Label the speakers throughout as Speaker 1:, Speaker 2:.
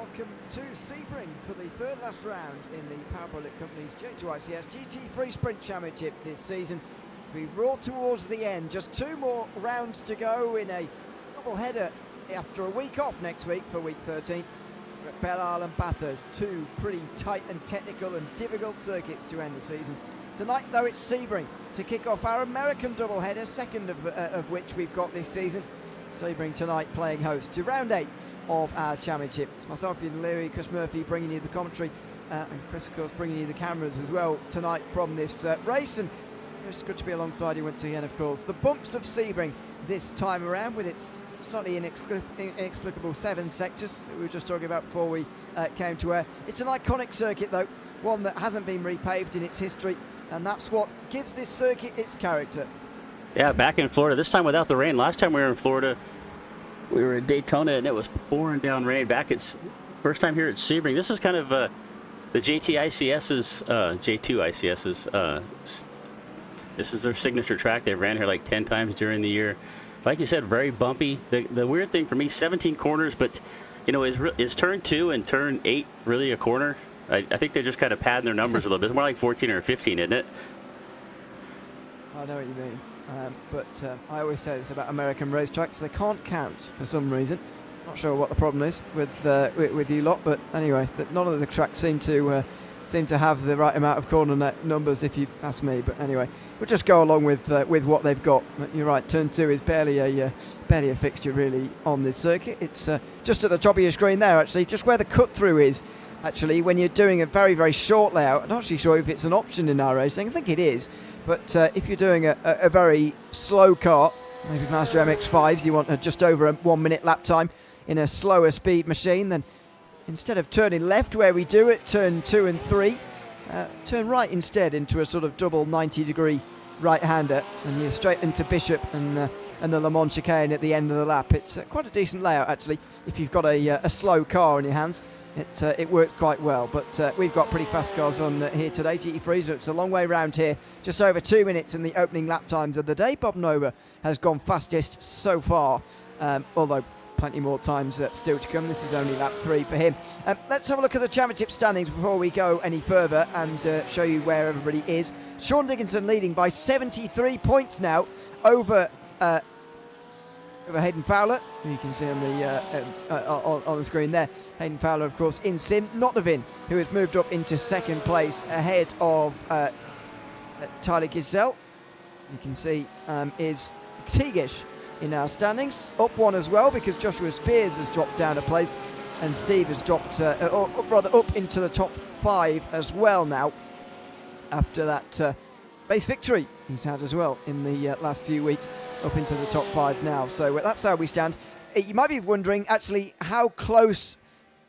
Speaker 1: welcome to Sebring for the third last round in the Parabolic Companies J2ICS GT3 Sprint Championship this season. We roar towards the end, just 2 more rounds to go in a double header after a week off next week for week 13. We're at Belle Isle and Bathurst, 2 pretty tight and technical and difficult circuits to end the season. Tonight though it's Sebring to kick off our American double header, second of which we've got this season. Sebring tonight playing host to round 8 of our championship. It's myself, Ewan Leary, Chris Murphy bringing you the commentary, and Chris of course bringing you the cameras as well tonight from this race, and it's good to be alongside you once again. Of course, the bumps of Sebring this time around with its slightly inexplicable 7 sectors that we were just talking about before we came to air. It's an iconic circuit though, one that hasn't been repaved in its history, and that's what gives this circuit its character.
Speaker 2: Yeah, back in Florida, this time without the rain. Last time we were in Florida, we were in Daytona and it was pouring down rain. Back it's first time here at Sebring. This is kind of the JT-ICS's, J2ICS's, this is their signature track. They ran here like 10 times during the year. Like you said, very bumpy. The weird thing for me, 17 corners, but you know, is turn 2 and turn 8 really a corner? I think they're just kind of padding their numbers a little bit. It's more like 14 or 15, isn't it?
Speaker 1: I know what you mean. But I always say this about American racetracks, they can't count for some reason. Not sure what the problem is with you lot, but anyway, none of the tracks seem to have the right amount of corner numbers, if you ask me. But anyway, we'll just go along with what they've got. But you're right, turn 2 is barely a fixture really on this circuit. It's just at the top of your screen there, actually, just where the cut through is. Actually, when you're doing a very, very short layout, I'm not actually sure if it's an option in our racing. I think it is. But if you're doing a very slow car, maybe Mazda MX-5s, you want just over a 1 minute lap time in a slower speed machine, then instead of turning left where we do it, turn 2 and 3, turn right instead into a sort of double 90-degree right-hander, and you're straight into Bishop and the Le Mans chicane at the end of the lap. It's quite a decent layout, actually, if you've got a slow car in your hands. It works quite well, but we've got pretty fast cars on here today, GT3, so it's a long way round here, just over 2 minutes in the opening lap times of the day. Bob Nova has gone fastest so far, although plenty more times still to come. This is only lap 3 for him. Let's have a look at the championship standings before we go any further and show you where everybody is. Sean Dickinson leading by 73 points now over Hayden Fowler, who you can see on the screen there. Hayden Fowler, of course, in sim. Nottavin, who has moved up into 2nd place ahead of Tyler Giselle. You can see is Teagish in our standings. Up 1 as well, because Joshua Spears has dropped down a place, and Steve has dropped, or rather up into the top 5 as well now, after that race victory he's had as well in the last few weeks, up into the top 5 now. So that's how we stand. You might be wondering actually how close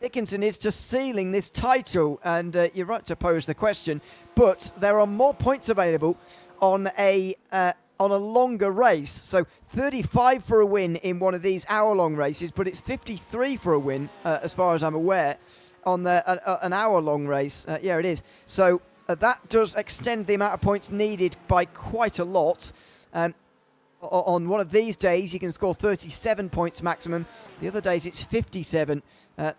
Speaker 1: Dickinson is to sealing this title, and you're right to pose the question, but there are more points available on a longer race. So 35 for a win in one of these hour-long races, but it's 53 for a win as far as I'm aware on an hour-long race. Yeah, it is. So that does extend the amount of points needed by quite a lot. On one of these days, you can score 37 points maximum. The other days, it's 57.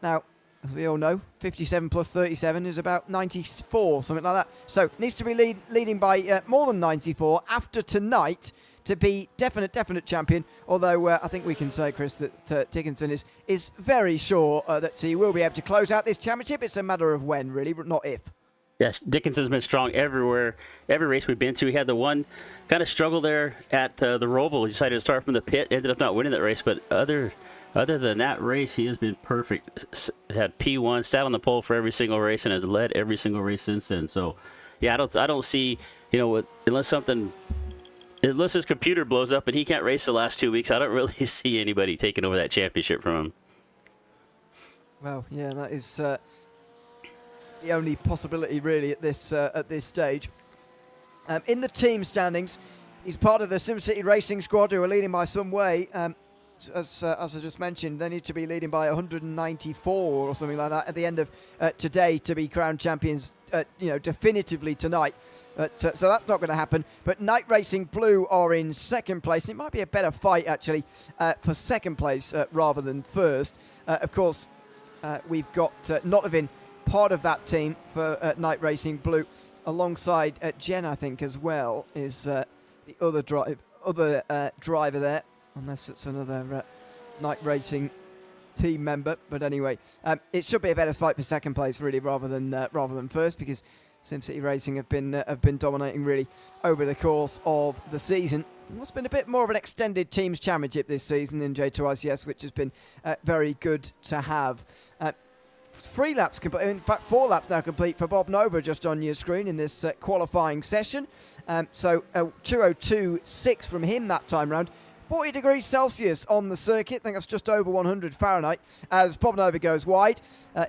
Speaker 1: Now, as we all know, 57 plus 37 is about 94, something like that. So, needs to be leading by more than 94 after tonight to be definite champion. Although I think we can say, Chris, that Dickinson is very sure that he will be able to close out this championship. It's a matter of when, really, not if.
Speaker 2: Yes, Dickinson's been strong everywhere, every race we've been to. He had the one kind of struggle there at the Roval. He decided to start from the pit, ended up not winning that race, but other than that race, he has been perfect. Had P1, sat on the pole for every single race, and has led every single race since then. So, yeah, I don't see, you know, unless his computer blows up and he can't race the last 2 weeks, I don't really see anybody taking over that championship from him. Well,
Speaker 1: yeah, that is the only possibility really at this stage. In the team standings, he's part of the SimCity Racing squad, who are leading by some way. As I just mentioned, they need to be leading by 194 or something like that at the end of today to be crowned champions, definitively tonight. So that's not going to happen. But Night Racing Blue are in 2nd place. It might be a better fight, actually, for 2nd place rather than 1st. Of course, we've got Notovin, part of that team for Night Racing Blue, alongside Jen, I think, as well, is the other driver there, unless it's another Night Racing team member. But anyway, it should be a better fight for second place, really, rather than first, because SimCity Racing have been dominating really over the course of the season. It's been a bit more of an extended teams championship this season in J2ICS, which has been very good to have. 3 laps complete, in fact 4 laps now complete for Bob Nova, just on your screen in this qualifying session. So 2:02.6 from him that time round. 40 degrees Celsius on the circuit. I think that's just over 100 Fahrenheit as Bob Nova goes wide.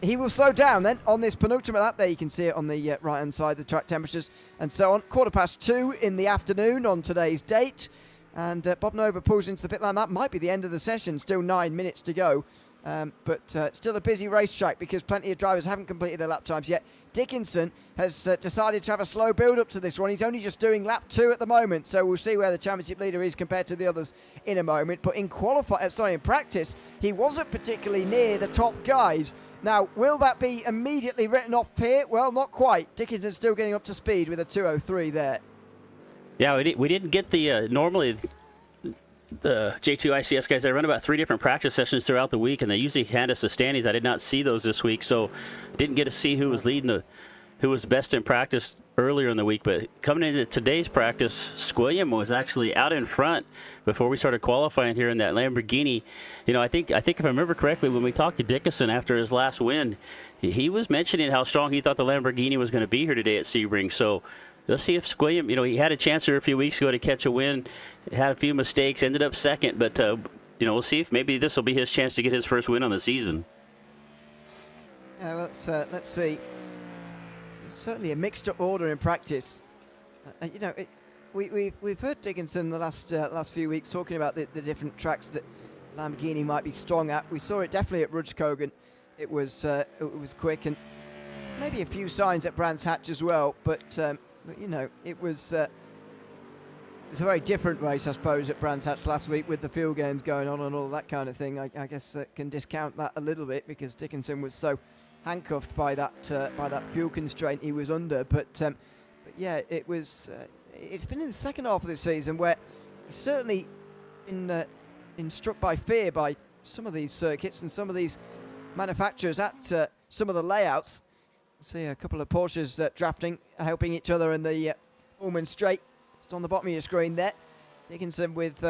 Speaker 1: He will slow down then on this penultimate lap. There you can see it on the right-hand side, the track temperatures and so on. 2:15 in the afternoon on today's date. And Bob Nova pulls into the pit lane. That might be the end of the session. Still 9 minutes to go. But still a busy racetrack because plenty of drivers haven't completed their lap times yet. Dickinson has decided to have a slow build-up to this one. He's only just doing lap 2 at the moment, so we'll see where the championship leader is compared to the others in a moment. But in in practice, he wasn't particularly near the top guys. Now, will that be immediately written off here? Well, not quite. Dickinson's still getting up to speed with a 2:03 there.
Speaker 2: Yeah, we didn't get the normally the J2ICS guys, they run about 3 different practice sessions throughout the week, and they usually hand us the standings. I did not see those this week, so didn't get to see who was leading who was best in practice earlier in the week. But coming into today's practice, Squilliam was actually out in front before we started qualifying here in that Lamborghini. You know, I think if I remember correctly, when we talked to Dickinson after his last win, he was mentioning how strong he thought the Lamborghini was going to be here today at Sebring. So let's see if Squilliam, you know, he had a chance here a few weeks ago to catch a win, had a few mistakes, ended up second, but, you know, we'll see if maybe this will be his chance to get his first win on the season.
Speaker 1: Let's see. It's certainly a mixed-up order in practice. You know, we've heard Dickinson the last few weeks talking about the different tracks that Lamborghini might be strong at. We saw it definitely at Rudskogen. It was quick, and maybe a few signs at Brands Hatch as well, but you know, it was a very different race, I suppose, at Brands Hatch last week with the field games going on and all that kind of thing. I guess can discount that a little bit because Dickinson was so handcuffed by that fuel constraint he was under. But yeah, it was. It's been in the second half of this season where he's certainly been struck by fear by some of these circuits and some of these manufacturers at some of the layouts. See a couple of Porsches drafting, helping each other in the Ullman Straight. Just on the bottom of your screen there. Dickinson with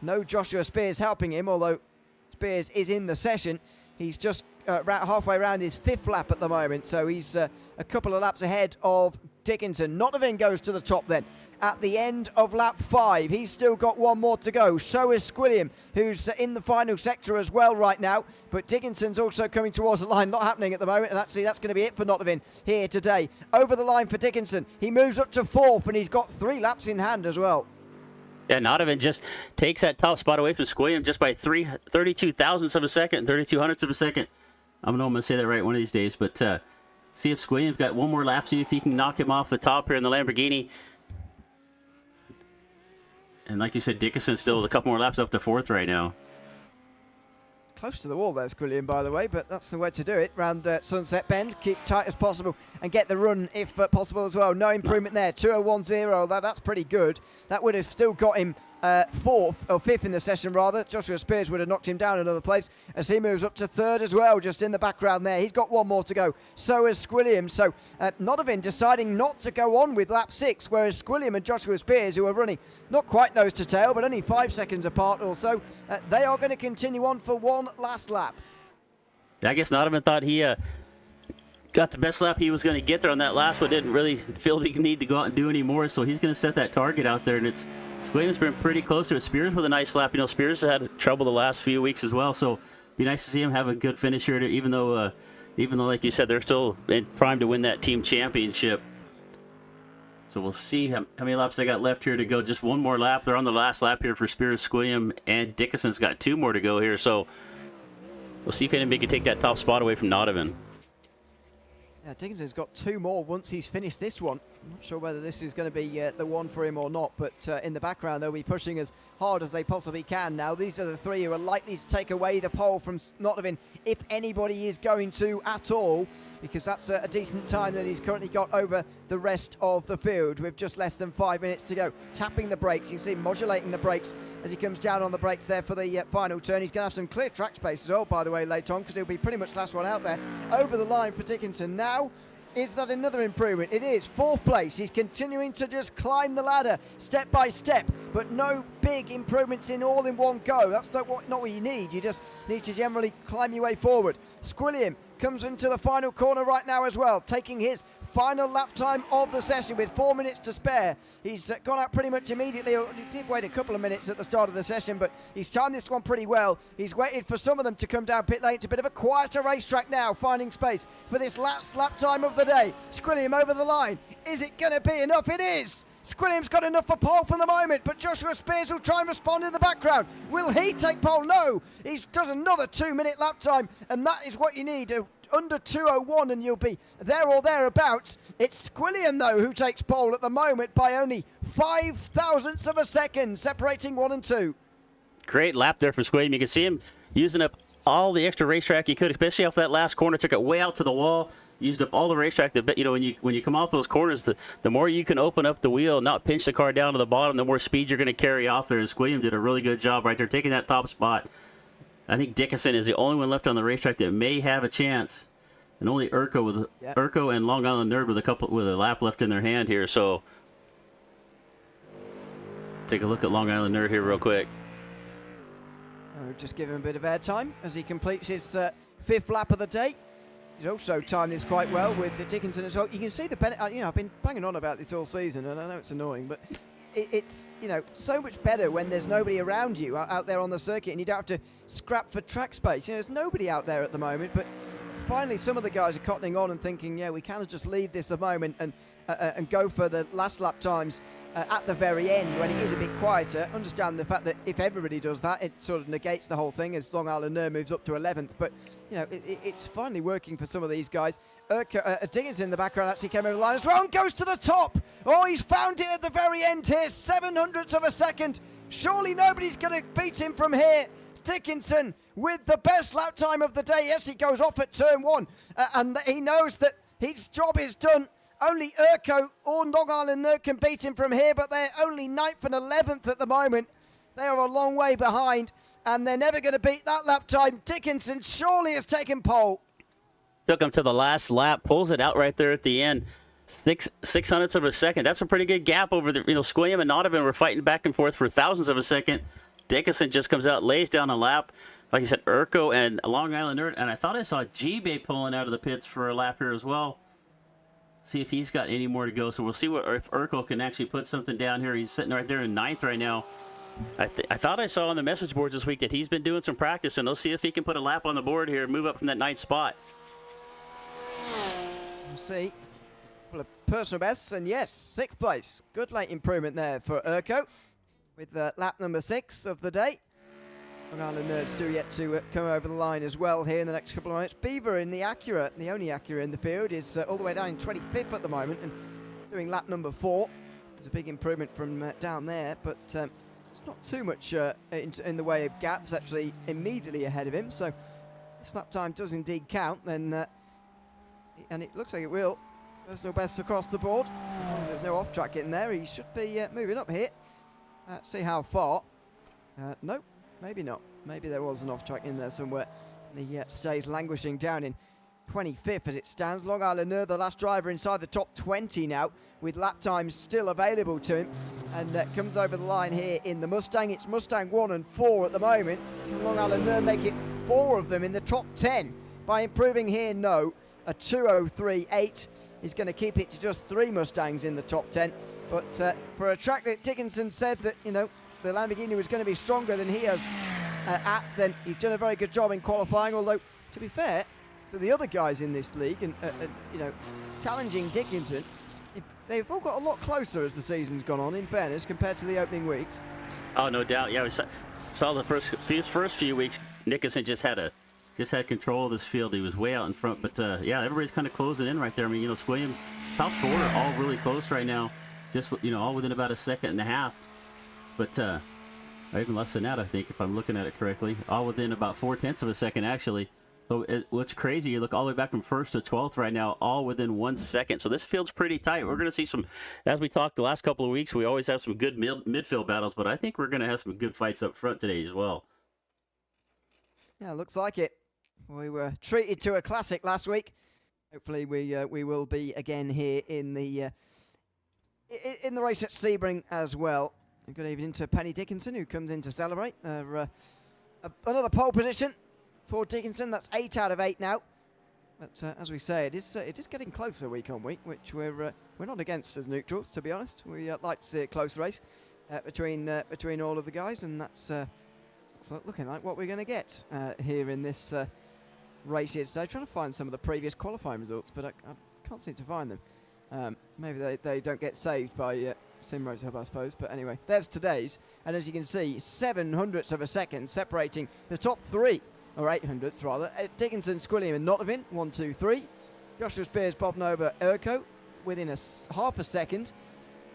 Speaker 1: no Joshua Spears helping him, although Spears is in the session. He's just halfway around his 5th lap at the moment, so he's a couple of laps ahead of Dickinson. Notovin goes to the top then at the end of lap 5. He's still got 1 more to go. So is Squilliam, who's in the final sector as well right now. But Dickinson's also coming towards the line. Not happening at the moment. And actually, that's going to be it for Notovin here today. Over the line for Dickinson. He moves up to 4th, and he's got 3 laps in hand as well.
Speaker 2: Yeah, Notovin just takes that top spot away from Squilliam just by 32 thousandths of a second, 32 hundredths of a second. I don't know if I'm going to say that right one of these days. But see if Squilliam's got 1 more lap. See if he can knock him off the top here in the Lamborghini. And like you said, Dickinson's still with a couple more laps up to 4th right now.
Speaker 1: Close to the wall there, Squilliam, by the way, but that's the way to do it. Round Sunset Bend, keep tight as possible and get the run if possible as well. No improvement there, 2:01.0, that's pretty good. That would have still got him 4th, or 5th in the session rather. Joshua Spears would have knocked him down another place as he moves up to 3rd as well, just in the background there. He's got 1 more to go. So has Squilliam. So Notovin deciding not to go on with lap 6, whereas Squilliam and Joshua Spears, who are running not quite nose to tail, but only 5 seconds apart or so, they are going to continue on for 1 last lap.
Speaker 2: I guess Notovin thought he got the best lap he was going to get there on that last one. Didn't really feel he need to go out and do any more, so he's going to set that target out there, and it's Squilliam's been pretty close to it. Spears with a nice lap. You know, Spears has had trouble the last few weeks as well, so it'd be nice to see him have a good finish here, even though, like you said, they're still primed to win that team championship. So we'll see how many laps they got left here to go. Just 1 more lap. They're on the last lap here for Spears, Squilliam, and Dickinson's got 2 more to go here, so we'll see if anybody can take that top spot away from Notovin.
Speaker 1: Yeah, Dickinson's got 2 more once he's finished this one. I'm not sure whether this is going to be the one for him or not, but in the background they'll be pushing as hard as they possibly can now. These are the 3 who are likely to take away the pole from Nottingham, if anybody is going to at all, because that's a decent time that he's currently got over the rest of the field with just less than 5 minutes to go. Tapping the brakes, you can see him modulating the brakes as he comes down on the brakes there for the final turn. He's going to have some clear track space as well, by the way, later on, because he'll be pretty much last one out there. Over the line for Dickinson now. Is that another improvement? It is. 4th place. He's continuing to just climb the ladder step by step, but no big improvements in all in one go. That's not what you need. You just need to generally climb your way forward. Squilliam comes into the final corner right now as well, taking his final lap time of the session with 4 minutes to spare. He's gone out pretty much immediately. He did wait a couple of minutes at the start of the session, but he's timed this one pretty well. He's waited for some of them to come down pit lane. It's a bit of a quieter racetrack now, finding space for this last lap time of the day. Squilliam over the line. Is it going to be enough? It is. Squilliam's got enough for pole for the moment, but Joshua Spears will try and respond in the background. Will he take pole? No. He does another 2-minute lap time, and that is what you need. Under 2:01 and you'll be there or thereabouts. It's Squilliam, though, who takes pole at the moment by only 5 thousandths of a second, separating 1 and 2.
Speaker 2: Great lap there for Squilliam. You can see him using up all the extra racetrack he could, especially off that last corner. Took it way out to the wall. Used up all the racetrack. When you come off those corners, the more you can open up the wheel, not pinch the car down to the bottom, the more speed you're going to carry off there. And Squilliam did a really good job right there, taking that top spot. I think Dickinson is the only one left on the racetrack that may have a chance, and only Urco and Long Island Nerd with a lap left in their hand here. So take a look at Long Island Nerd here real quick.
Speaker 1: Just give him a bit of airtime as he completes his 5th lap of the day. He's also timed this quite well with the Dickinson as well. You can see the benefit. I've been banging on about this all season, and I know it's annoying, but it's so much better when there's nobody around you out there on the circuit, and you don't have to scrap for track space. There's nobody out there at the moment, but finally some of the guys are cottoning on and thinking, yeah, we kind of just leave this a moment and go for the last lap times at the very end when it is a bit quieter. Understand the fact that if everybody does that, it sort of negates the whole thing as Long Island Nerd moves up to 11th. But it's finally working for some of these guys. Dickinson in the background actually came over the line as well and goes to the top. Oh, he's found it at the very end here. 700ths of a second. Surely nobody's going to beat him from here. Dickinson with the best lap time of the day. Yes, he goes off at turn 1 and he knows that his job is done. Only Urco or Long Island Nerd can beat him from here, but they're only 9th and 11th at the moment. They are a long way behind, and they're never going to beat that lap time. Dickinson surely has taken pole.
Speaker 2: Took him to the last lap, pulls it out right there at the end. 600ths of a second. That's a pretty good gap over there. Squilliam and Nottingham were fighting back and forth for thousandths of a second. Dickinson just comes out, lays down a lap. Like you said, Urco and Long Island Nerd, and I thought I saw G-Bay pulling out of the pits for a lap here as well. See if he's got any more to go. So we'll see if Urkel can actually put something down here. He's sitting right there in 9th right now. I thought I saw on the message boards this week that he's been doing some practice, and let's see if he can put a lap on the board here and move up from that 9th spot.
Speaker 1: We'll see. Well, a personal best, and yes, 6th place. Good late improvement there for Urco with lap number 6 of the day. Long Island Nerd still yet to come over the line as well here in the next couple of minutes. Beaver in the Acura, the only Acura in the field, is all the way down in 25th at the moment and doing lap number 4. There's a big improvement from down there, but it's not too much in the way of gaps actually immediately ahead of him. So if lap time does indeed count, then and it looks like it will. Personal best across the board. As long as there's no off-track in there, he should be moving up here. See how far. Nope. Maybe not. Maybe there was an off-track in there somewhere. And he stays languishing down in 25th as it stands. Long Island Nerd, the last driver inside the top 20 now, with lap times still available to him. And comes over the line here in the Mustang. It's Mustang 1 and 4 at the moment. Can Long Island Nerd make it 4 of them in the top 10 by improving here? No. A 2:03.8 is going to keep it to just 3 Mustangs in the top 10. But for a track that Dickinson said that, the Lamborghini was going to be stronger than he has then he's done a very good job in qualifying. Although, to be fair, the other guys in this league and challenging Dickinson, they've all got a lot closer as the season's gone on, in fairness, compared to the opening weeks.
Speaker 2: Oh, no doubt. Yeah, we saw the first few weeks. Dickinson just had a just had control of this field. He was way out in front, but yeah, everybody's kind of closing in right there. I mean, Squilliam, top 4 are all really close right now, just all within about a second and a half, but or even less than that, I think, if I'm looking at it correctly, all within about 0.4 of a second actually. So what's crazy, you look all the way back from 1st to 12th right now, all within 1 second. So this field's pretty tight. We're going to see some, as we talked the last couple of weeks, we always have some good midfield battles, but I think we're going to have some good fights up front today as well.
Speaker 1: Yeah, looks like it. We were treated to a classic last week. Hopefully we will be again here in the race at Sebring as well. And good evening to Penny Dickinson, who comes in to celebrate. Another pole position for Dickinson. That's 8 out of 8 now. But as we say, it is getting closer week on week, which we're not against as neutrals, to be honest. We like to see a close race between all of the guys, and that's looking like what we're going to get here in this race here today. Trying to find some of the previous qualifying results, but I can't seem to find them. Maybe they don't get saved by SimRace Hub, I suppose. But anyway, there's today's, and as you can see, 0.07 of a second separating the top 3. Or 800ths rather. Dickinson, Squilliam and Notovin, 1, 2, 3. Joshua Spears, Bob Nova, Urco within half a second.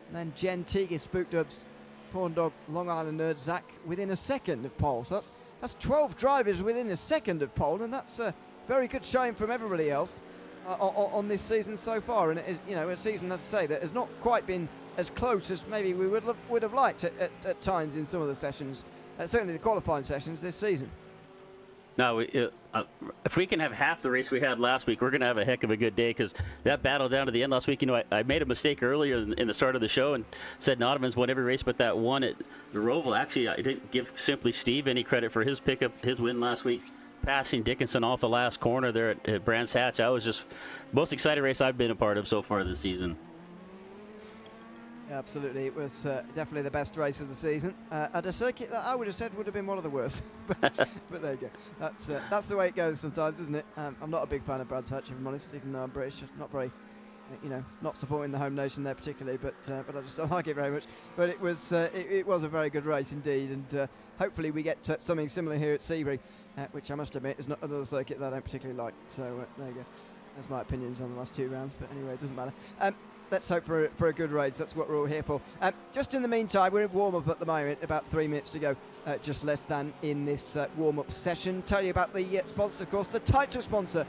Speaker 1: And then Jen Teague, Spook Dubs, Porn Dog, Long Island Nerd, Zach within a second of pole. So that's 12 drivers within a second of pole, and that's a very good showing from everybody else on this season so far. And it is, a season, as I say, that has not quite been as close as maybe we would have liked at times in some of the sessions, certainly the qualifying sessions this season.
Speaker 2: No, if we can have half the race we had last week, we're going to have a heck of a good day, because that battle down to the end last week, I made a mistake earlier in the start of the show and said Nottovin's won every race, but that one at the Roval, actually, I didn't give Simply Steve any credit for his win last week, passing Dickinson off the last corner there at Brands Hatch. I was just most excited race I've been a part of so far this season.
Speaker 1: Yeah, absolutely, it was definitely the best race of the season at a circuit that I would have said would have been one of the worst. but there you go. That's the way it goes sometimes, isn't it? I'm not a big fan of Brands Hatch, if I'm honest, even though I'm British. Not very, not supporting the home nation there particularly, but I just don't like it very much. But it was a very good race indeed, and hopefully we get something similar here at Sebring, which I must admit is not another circuit that I don't particularly like. So there you go. That's my opinions on the last 2 rounds, but anyway, it doesn't matter. Let's hope for a good race. That's what we're all here for. Just in the meantime, we're in warm-up at the moment, about 3 minutes to go, just less than in this warm-up session. Tell you about the sponsor, of course, the title sponsor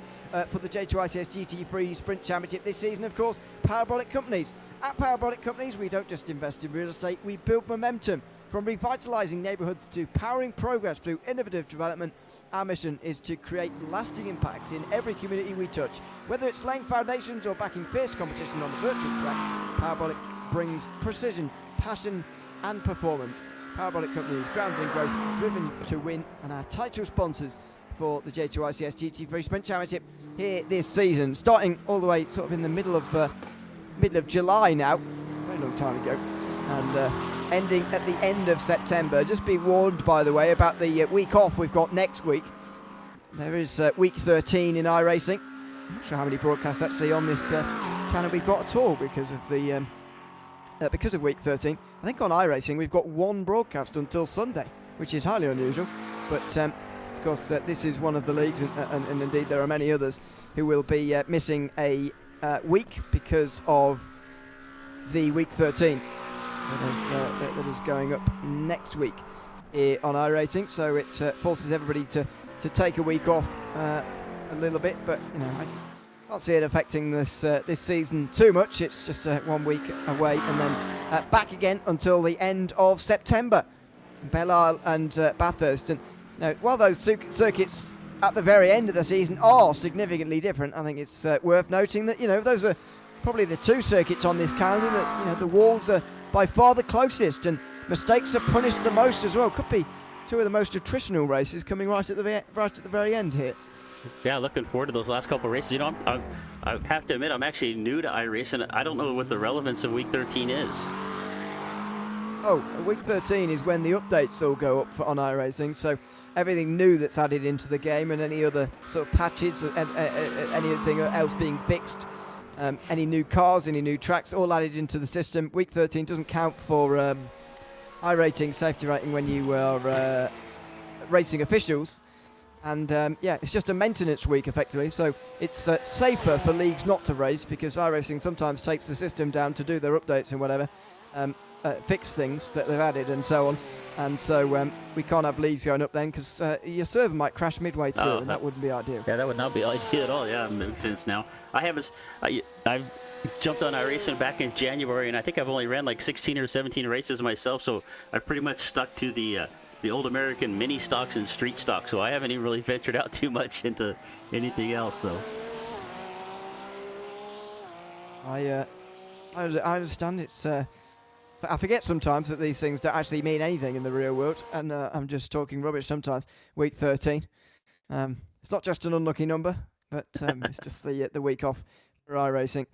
Speaker 1: for the J2ICS GT3 Sprint Championship this season, of course, Parabolic Companies. At Parabolic Companies, we don't just invest in real estate, we build momentum. From revitalizing neighbourhoods to powering progress through innovative development, our mission is to create lasting impact in every community we touch. Whether it's laying foundations or backing fierce competition on the virtual track, Parabolic brings precision, passion and performance. Parabolic Companies, grounded in growth, driven to win, and our title sponsors for the J2ICS GT3 Sprint Championship here this season, starting all the way sort of in the middle of July now, very long time ago, and ending at the end of September. Just be warned, by the way, about the week off we've got next week. There is week 13 in iRacing. I'm not sure how many broadcasts actually on this channel we've got at all because of the because of week 13. I think on iRacing we've got 1 broadcast until Sunday, which is highly unusual. But of course this is one of the leagues, and indeed there are many others who will be missing a week because of the week 13. That is going up next week on iRating, so it forces everybody to take a week off a little bit, but I can't see it affecting this season too much. It's just 1 week away and then back again until the end of September. Belle Isle and Bathurst, and while those circuits at the very end of the season are significantly different, I think it's worth noting that those are probably the 2 circuits on this calendar that the walls are by far the closest, and mistakes are punished the most as well. Could be 2 of the most attritional races coming right at the very end here.
Speaker 2: Yeah, looking forward to those last couple of races. I have to admit, I'm actually new to iRacing. I don't know what the relevance of week 13 is.
Speaker 1: Oh, week 13 is when the updates all go up on iRacing, so everything new that's added into the game and any other sort of patches, anything else being fixed. Any new cars, any new tracks, all added into the system. Week 13 doesn't count for iRating, safety rating when you are racing officials. And yeah, it's just a maintenance week effectively, so it's safer for leagues not to race, because iRacing sometimes takes the system down to do their updates and whatever, fix things that they've added and so on. And so we can't have leagues going up then, because your server might crash midway through, and that wouldn't be ideal.
Speaker 2: Yeah, that would not be ideal at all. Yeah, it makes sense now. I've jumped on iRacing back in January, and I think I've only ran like 16 or 17 races myself, so I've pretty much stuck to the old American mini stocks and street stocks, so I haven't even really ventured out too much into anything else. So
Speaker 1: I understand. It's I forget sometimes that these things don't actually mean anything in the real world, and I'm just talking rubbish sometimes. Week 13, it's not just an unlucky number, but it's just the week off for iRacing.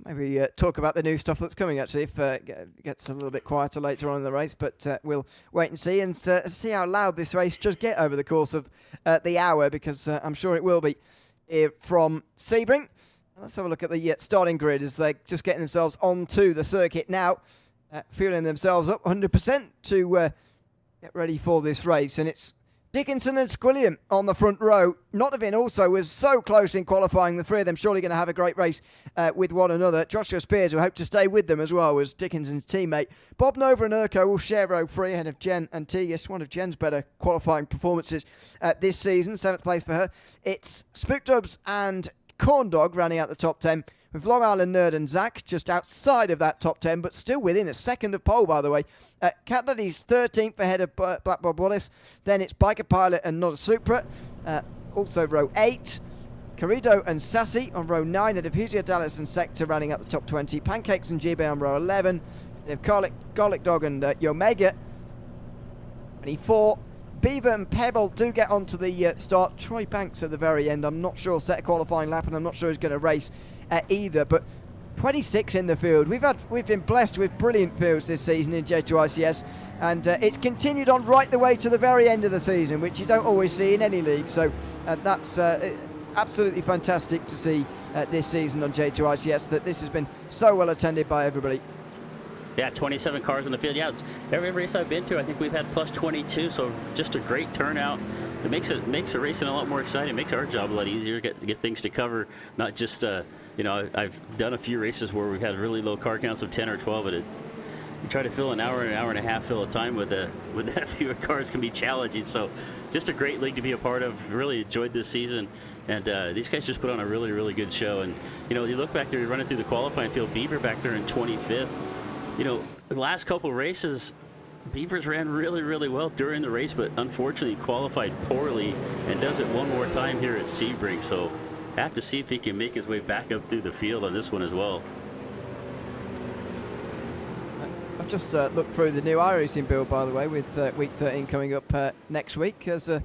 Speaker 1: Maybe talk about the new stuff that's coming, actually, if it gets a little bit quieter later on in the race. But we'll wait and see see how loud this race does get over the course of the hour, because I'm sure it will be. From Sebring, let's have a look at the starting grid as they're just getting themselves onto the circuit now, feeling themselves up 100% to get ready for this race. And it's Dickinson and Squilliam on the front row. Notovin also was so close in qualifying. The three of them surely going to have a great race with one another. Joshua Spears, who hoped to stay with them as well, was Dickinson's teammate. Bob Nova and Urko will share row 3 ahead of Jen and Tegas, one of Jen's better qualifying performances this season. 7th place for her. It's Spook Dubs and Corn Dog rounding out the top 10, with Long Island Nerd and Zach just outside of that top 10, but still within a second of pole, by the way. Cat Daddy's 13th ahead of Black Bob Wallace. Then it's Biker Pilot and Not a Supra. Also row 8. Corrido and Sassy on row 9. And Diffusia Dallas and Sector rounding out the top 20. Pancakes and GB on row 11. They have Garlic Dog and Yomega. 24. Beaver and Pebble do get onto the start. Troy Banks at the very end. I'm not sure set a qualifying lap, and I'm not sure he's going to race either. But 26 in the field. We've been blessed with brilliant fields this season in J2ICS, and it's continued on right the way to the very end of the season, which you don't always see in any league. So that's absolutely fantastic to see this season on J2ICS, that this has been so well attended by everybody.
Speaker 2: Yeah, 27 cars in the field. Yeah, every race I've been to, I think we've had plus 22, so just a great turnout. It makes the racing a lot more exciting. It makes our job a lot easier, get things to cover, not just, you know, I've done a few races where we've had really low car counts of 10 or 12, and you try to fill an hour and a half fill of time with that few cars can be challenging. So just a great league to be a part of. Really enjoyed this season, and these guys just put on a really, really good show. And, you know, you look back there, you're running through the qualifying field, Beaver back there in 25th. You know, the last couple races, Beavers ran really, really well during the race, but unfortunately qualified poorly, and does it one more time here at Sebring. So have to see if he can make his way back up through the field on this one as well.
Speaker 1: I've just looked through the new iRacing build, by the way, with week 13 coming up next week. There's a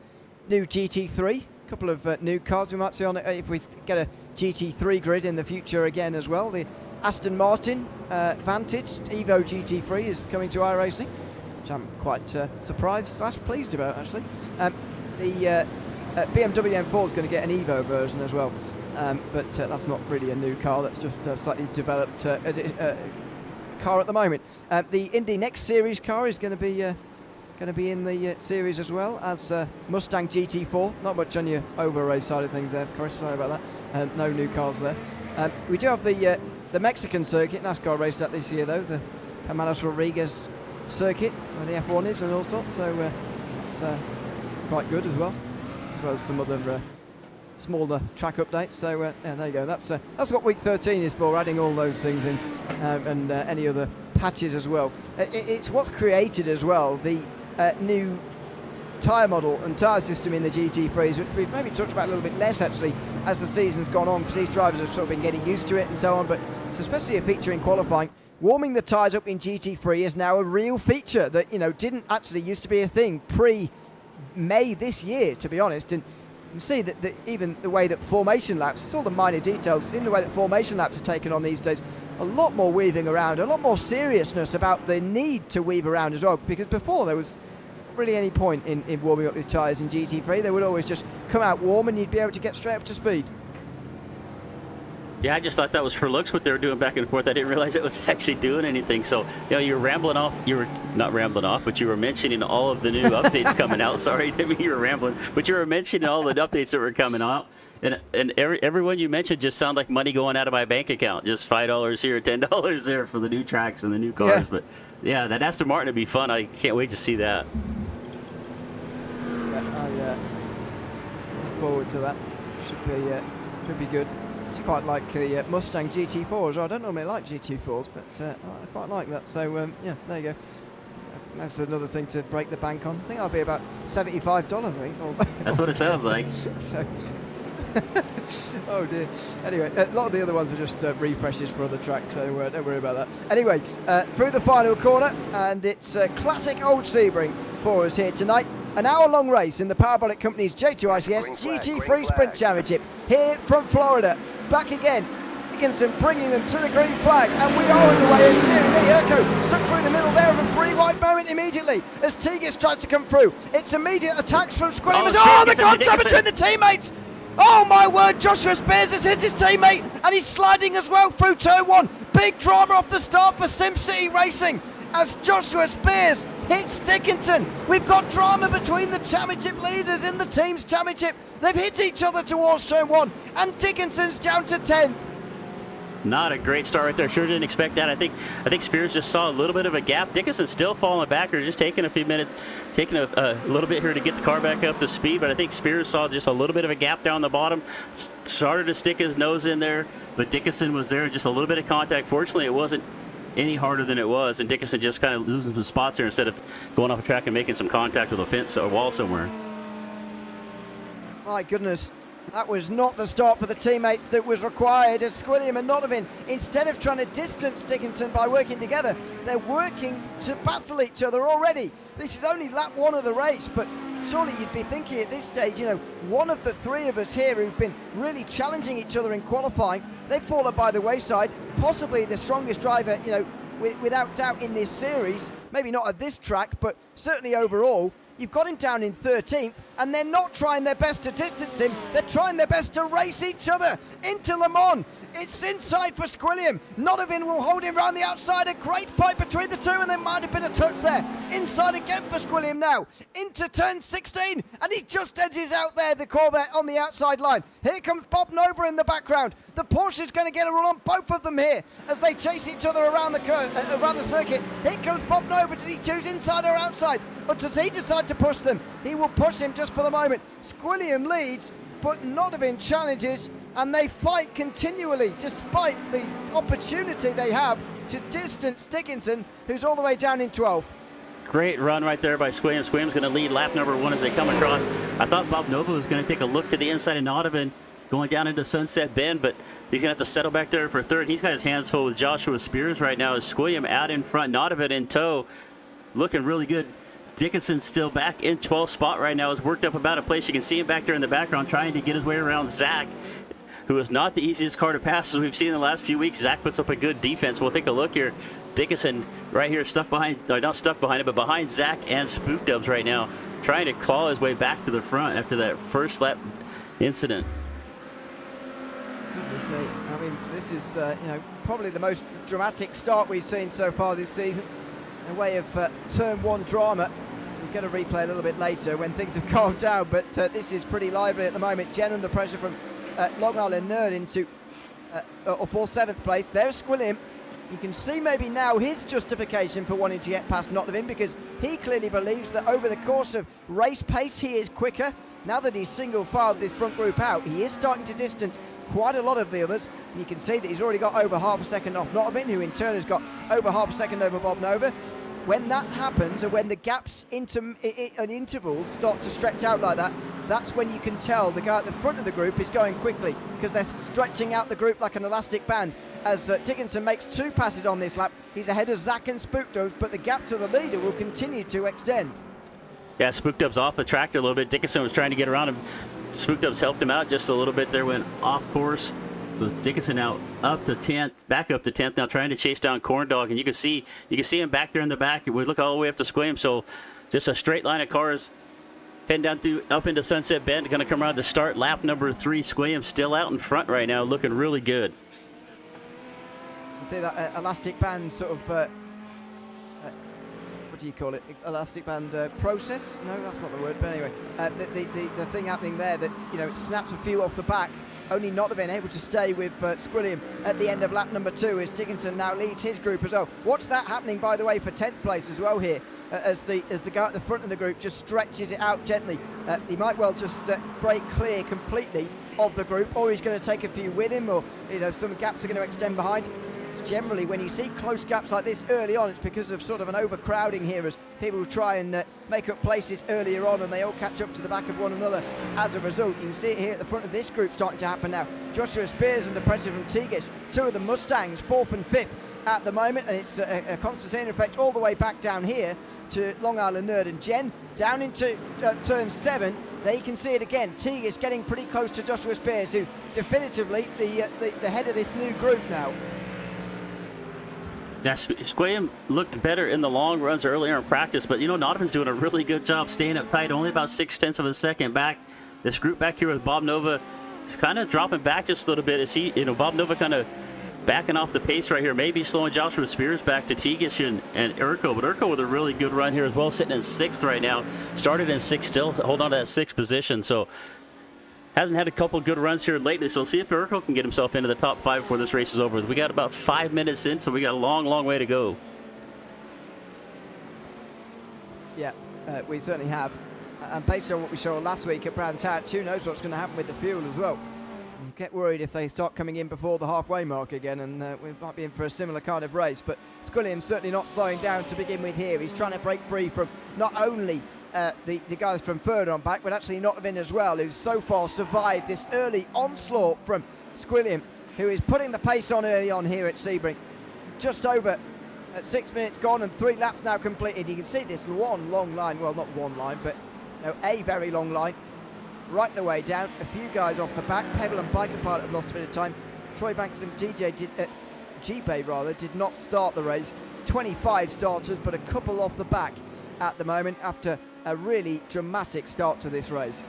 Speaker 1: new GT3, a couple of new cars we might see on it if we get a GT3 grid in the future again as well. The Aston Martin Vantage Evo GT3 is coming to iRacing, which I'm quite surprised / pleased about, actually. The BMW M4 is going to get an Evo version as well, but that's not really a new car. That's just a slightly developed car at the moment. The Indy Next Series car is going to be in the series as well as Mustang GT4. Not much on your over race side of things there, of course. Sorry about that. No new cars there. We do have the Mexican circuit NASCAR raced at this year, though, the Hermanos Rodriguez circuit where the F1 is and all sorts. So it's quite good as well as some other smaller track updates. So yeah, there you go. That's what week 13 is for, adding all those things in, and any other patches as well. It's what's created as well the new tyre model and tyre system in the GT3s, which we've maybe talked about a little bit less actually as the season's gone on, because these drivers have sort of been getting used to it and so on, but it's especially a feature in qualifying. Warming the tyres up in GT3 is now a real feature that, you know, didn't actually used to be a thing pre-May this year, to be honest. And you can see that even the way that formation laps, it's all the minor details in the way that formation laps are taken on these days, a lot more weaving around, a lot more seriousness about the need to weave around as well, because before there was really any point in warming up your tyres in GT3. They would always just come out warm and you'd be able to get straight up to speed.
Speaker 2: Yeah, I just thought that was for looks what they were doing back and forth. I didn't realize it was actually doing anything. So, you were rambling off. You were not rambling off, but you were mentioning all of the new updates coming out. Sorry, didn't mean you were rambling, but you were mentioning all the updates that were coming out. And everyone you mentioned just sounded like money going out of my bank account. Just $5 here, $10 there for the new tracks and the new cars.
Speaker 1: Yeah.
Speaker 2: But yeah, that Aston Martin would be fun. I can't wait to see that.
Speaker 1: I look forward to that. Should be good. I quite like the Mustang GT4 as well. I don't normally like GT4s, but I quite like that. So yeah, there you go. That's another thing to break the bank on. I think I'll be about $75. I think.
Speaker 2: That's what it sounds like.
Speaker 1: So. Oh dear. Anyway, a lot of the other ones are just refreshes for other tracks, so don't worry about that. Anyway, through the final corner, and it's classic old Sebring for us here tonight. An hour-long race in the Parabolic Companies J2ICS GT3 Sprint Championship here from Florida. Back again, Dickinson bringing them to the green flag, and we are underway. And Urko sucked through the middle there of a free wide moment immediately as Tigges tries to come through. It's immediate attacks from Squilliams. Oh, the contact between the teammates! Oh my word, Joshua Spears has hit his teammate, and he's sliding as well through turn one. Big drama off the start for SimCity Racing as Joshua Spears hits Dickinson. We've got drama between the championship leaders in the team's championship. They've hit each other towards turn one, and Dickinson's down to 10th.
Speaker 2: Not a great start right there. Sure didn't expect that. I think Spears just saw a little bit of a gap. Dickinson's still falling back, or just taking a few minutes, taking a little bit here to get the car back up to speed. But I think Spears saw just a little bit of a gap down the bottom, started to stick his nose in there, but Dickinson was there, just a little bit of contact. Fortunately, it wasn't any harder than it was, and Dickinson just kind of losing some spots here instead of going off the track and making some contact with a fence or a wall somewhere.
Speaker 1: My goodness. That was not the start for the teammates that was required, as Squilliam and Donovan, instead of trying to distance Dickinson by working together, they're working to battle each other already. This is only lap one of the race, but surely you'd be thinking at this stage, one of the three of us here who've been really challenging each other in qualifying, they've fallen by the wayside. Possibly the strongest driver, without doubt in this series, maybe not at this track, but certainly overall. You've got him down in 13th, and they're not trying their best to distance him. They're trying their best to race each other into Le Mans. It's inside for Squilliam. Notovin will hold him round the outside. A great fight between the two, and there might have been a touch there. Inside again for Squilliam now. Into turn 16, and he just edges out there, the Corvette on the outside line. Here comes Bob Nova in the background. The Porsche's going to get a run on both of them here as they chase each other around the circuit. Here comes Bob Nova. Does he choose inside or outside? Or does he decide to push them? He will push him just for the moment. Squilliam leads, but Notovin challenges, and they fight continually despite the opportunity they have to distance Dickinson, who's all the way down in 12th.
Speaker 2: Great run right there by Squilliam. Squilliam's going to lead lap number one as they come across. I thought Bob Nova was going to take a look to the inside of Notovin going down into Sunset Bend, but he's going to have to settle back there for third. He's got his hands full with Joshua Spears right now as Squilliam out in front, Notovin in tow, looking really good. Dickinson still back in 12th spot right now. Has worked up about a place. You can see him back there in the background trying to get his way around Zach, who is not the easiest car to pass as we've seen in the last few weeks. Zach puts up a good defense. We'll take a look here. Dickinson right here stuck behind, not stuck behind it, but behind Zach and Spook Dubs right now, trying to claw his way back to the front after that first lap incident.
Speaker 1: Goodness me. I mean, this is probably the most dramatic start we've seen so far this season. A way of turn one drama. We'll get a replay a little bit later when things have calmed down, but this is pretty lively at the moment. Jen under pressure from Long Island Nerd into for 7th place. There's Squilliam. You can see maybe now his justification for wanting to get past Notovin, because he clearly believes that over the course of race pace he is quicker. Now that he's single-filed this front group out, he is starting to distance quite a lot of the others. And you can see that he's already got over half a second off Notovin, who in turn has got over half a second over Bob Nova. When that happens, and when the gaps and intervals start to stretch out like that, that's when you can tell the guy at the front of the group is going quickly, because they're stretching out the group like an elastic band. As Dickinson makes 2 passes on this lap, he's ahead of Zach and Spook Dubs, but the gap to the leader will continue to extend. Yeah,
Speaker 2: Spook Dubs off the track a little bit. Dickinson was trying to get around him. Spook Dubs helped him out just a little bit there, went off course. So Dickinson now up to 10th, back up to 10th now, trying to chase down Corn Dog, and you can see him back there in the back. We look all the way up to Squilliam, so just a straight line of cars heading down up into Sunset Bend. Going to come around to start lap number 3. Squilliam still out in front right now, looking really good.
Speaker 1: see that elastic band sort of, what do you call it? Elastic band process? No, that's not the word, but anyway, the thing happening there that, it snaps a few off the back. Only Notovin able to stay with Squilliam at the end of lap number 2 as Dickinson now leads his group as well. Watch that happening, by the way, for 10th place as well here, as the guy at the front of the group just stretches it out gently. He might well just break clear completely of the group, or he's going to take a few with him, or some gaps are going to extend behind. It's generally, when you see close gaps like this early on, it's because of sort of an overcrowding here as people try and make up places earlier on, and they all catch up to the back of one another as a result. You can see it here at the front of this group starting to happen now. Joshua Spears under pressure from Tegish. 2 of the Mustangs, 4th and 5th at the moment, and it's a concertina effect all the way back down here to Long Island Nerd and Jen. Down into turn 7, there you can see it again. Tegish getting pretty close to Joshua Spears, who definitively the head of this new group now.
Speaker 2: Squilliam looked better in the long runs earlier in practice, but Notovin's doing a really good job staying up tight, only about 0.6 of a second back. This group back here with Bob Nova is kind of dropping back just a little bit. As Bob Nova kind of backing off the pace right here, maybe slowing Joshua Spears back to Tegish and Urko, but Urko with a really good run here as well, sitting in 6th right now. Started in 6th, still hold on to that 6th position, so hasn't had a couple good runs here lately, so see if Urko can get himself into the top 5 before this race is over. We got about 5 minutes in, so we got a long, long way to go.
Speaker 1: Yeah, we certainly have. And based on what we saw last week at Brands Hatch, who knows what's going to happen with the fuel as well. Get worried if they start coming in before the halfway mark again, and we might be in for a similar kind of race. But Squilliam certainly not slowing down to begin with here. He's trying to break free from not only the guys from further on back, but actually Notovin as well, who's so far survived this early onslaught from Squilliam, who is putting the pace on early on here at Sebring. Just over 6 minutes gone and 3 laps now completed. You can see this one long line, well, not one line, but a very long line right the way down. A few guys off the back. Pebble and Biker Pilot have lost a bit of time. Troy Banks and G-Bay did not start the race. 25 starters, but a couple off the back at the moment after a really dramatic start to this race.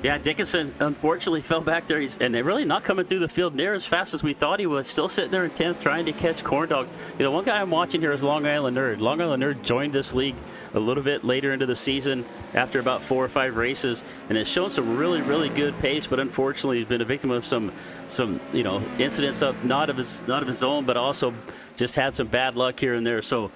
Speaker 2: Yeah, Dickinson unfortunately fell back there, and they're really not coming through the field near as fast as we thought he was. Still sitting there in 10th trying to catch Corndog. One guy I'm watching here is Long Island Nerd. Long Island Nerd joined this league a little bit later into the season after about 4 or 5 races, and has shown some really, really good pace, but unfortunately he's been a victim of some incidents of not of his own, but also just had some bad luck here and there. So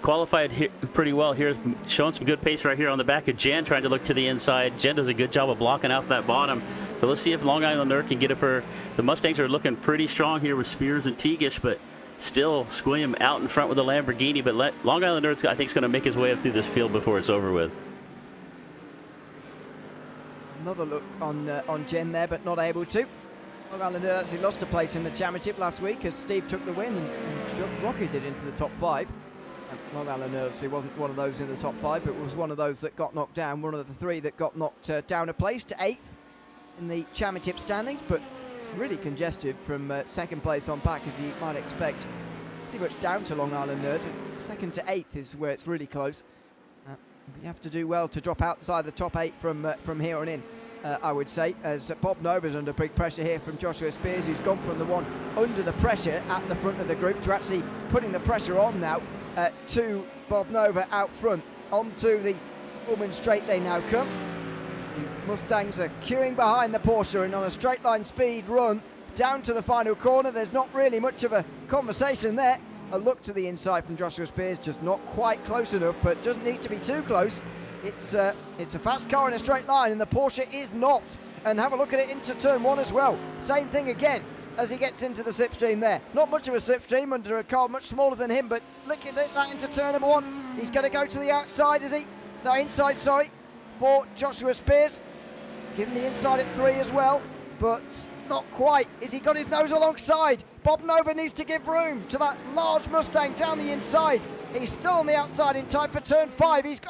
Speaker 2: qualified here pretty well here, showing some good pace right here on the back of Jen, trying to look to the inside. Jen does a good job of blocking out that bottom. So let's see if Long Island Nerd can get up her. The Mustangs are looking pretty strong here with Spears and Tegish, but still Squilliam out in front with the Lamborghini. But Long Island Nerd, I think, is going to make his way up through this field before it's over with.
Speaker 1: Another look on Jen there, but not able to. Long Island Nerd actually lost a place in the championship last week as Steve took the win and rocketed into the top 5. Long Island obviously wasn't one of those in the top 5, but was one of those that got knocked down, one of the 3 that got knocked down a place to 8th in the championship standings. But it's really congested from 2nd place on back, as you might expect. Pretty much down to Long Island Nerd. 2nd to 8th is where it's really close. You have to do well to drop outside the top 8 from here on in, I would say, as Bob Nova's under big pressure here from Joshua Spears, who's gone from the one under the pressure at the front of the group to actually putting the pressure on now to Bob Nova out front. Onto the women's straight they now come. The Mustangs are queuing behind the Porsche and on a straight line speed run down to the final corner. There's not really much of a conversation there. A look to the inside from Joshua Spears, just not quite close enough, but doesn't need to be too close. It's a fast car in a straight line, and the Porsche is not. And have a look at it into turn 1 as well. Same thing again as he gets into the slipstream there. Not much of a slipstream under a car much smaller than him, but look at that into turn number 1. He's going to go to the outside, is he? No, inside, sorry, for Joshua Spears. Give him the inside at 3 as well, but not quite. Is he got his nose alongside? Bob Nova needs to give room to that large Mustang down the inside. He's still on the outside in time for turn 5. Is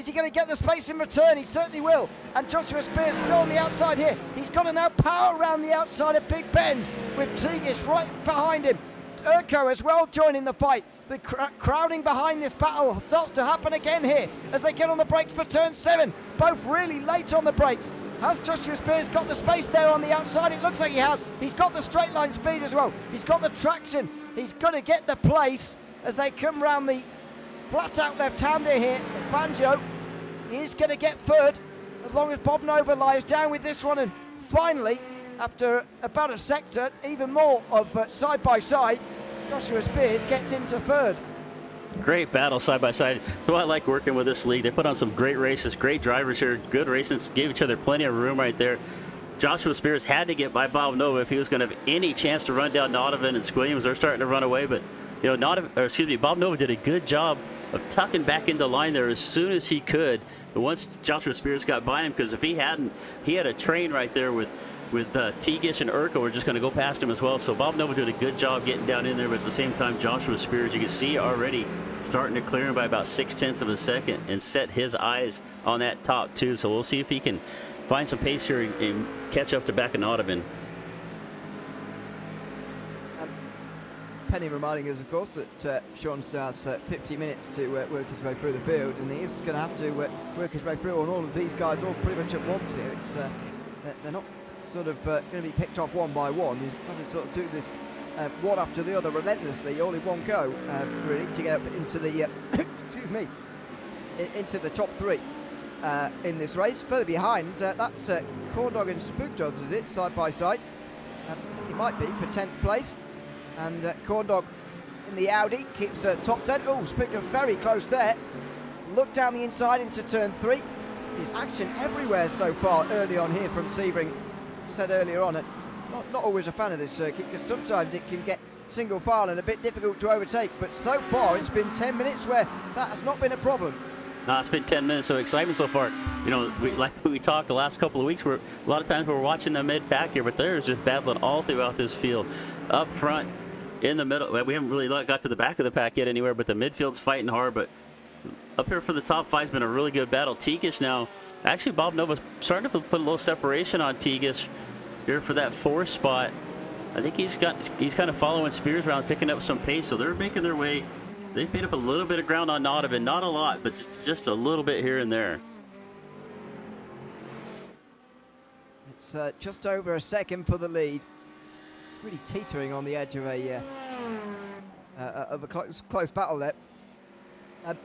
Speaker 1: he going to get the space in return? He certainly will. And Joshua Spears still on the outside here. He's got to now power around the outside of Big Bend with Tegish right behind him. Urko as well joining the fight. The crowding behind this battle starts to happen again here as they get on the brakes for turn 7. Both really late on the brakes. Has Joshua Spears got the space there on the outside? It looks like he has. He's got the straight line speed as well. He's got the traction. He's going to get the place as they come round the flat out left-hander here. Fangio is going to get third as long as Bob Nova lies down with this one. And finally, after about a sector, even more of side by side, Joshua Spears gets into third.
Speaker 2: Great battle side by side. So I like working with this league. They put on some great races, great drivers here, good races, gave each other plenty of room right there. Joshua Spears had to get by Bob Nova if he was going to have any chance to run down Donovan and Squilliams. They're starting to run away, but Bob Nova did a good job of tucking back into line there as soon as he could. But once Joshua Spears got by him, because if he hadn't, he had a train right there with Teagish and Urkel were just going to go past him as well. So Bob Nova did a good job getting down in there, but at the same time, Joshua Spears, you can see already starting to clear him by about 0.6 of a second and set his eyes on that top two. So we'll see if he can find some pace here and catch up to back in Audubon.
Speaker 1: Penny reminding us, of course, that Sean still has 50 minutes to work his way through the field, and he is going to have to work his way through on all of these guys all pretty much at once here. It's they're not sort of going to be picked off one by one. He's going to sort of do this one after the other relentlessly, all in one go, really, to get up into the excuse me, into the top three in this race. Further behind, that's Corndog and Spook Dogs, is it, side by side? I think it might be for 10th place. And Corndog in the Audi keeps top 10. Oh, Spook Dog very close there. Look down the inside into turn 3. There's action everywhere so far early on here from Sebring. Said earlier on, not always a fan of this circuit because sometimes it can get single file and a bit difficult to overtake, but so far it's been 10 minutes where that has not been a problem.
Speaker 2: No, it's been 10 minutes of excitement so far. You know, like we talked the last couple of weeks, a lot of times we're watching the mid-pack here, but there's just battling all throughout this field. Up front, in the middle, we haven't really got to the back of the pack yet anywhere, but the midfield's fighting hard, but up here for the top 5's been a really good battle. Teagish now, actually Bob Nova's starting to put a little separation on Teagish here for that 4th spot. I think he's kind of following Spears around, picking up some pace, so they're making their way. They've made up a little bit of ground on Donovan, not a lot, but just a little bit here and there.
Speaker 1: It's just over a second for the lead. It's really teetering on the edge of a close battle there.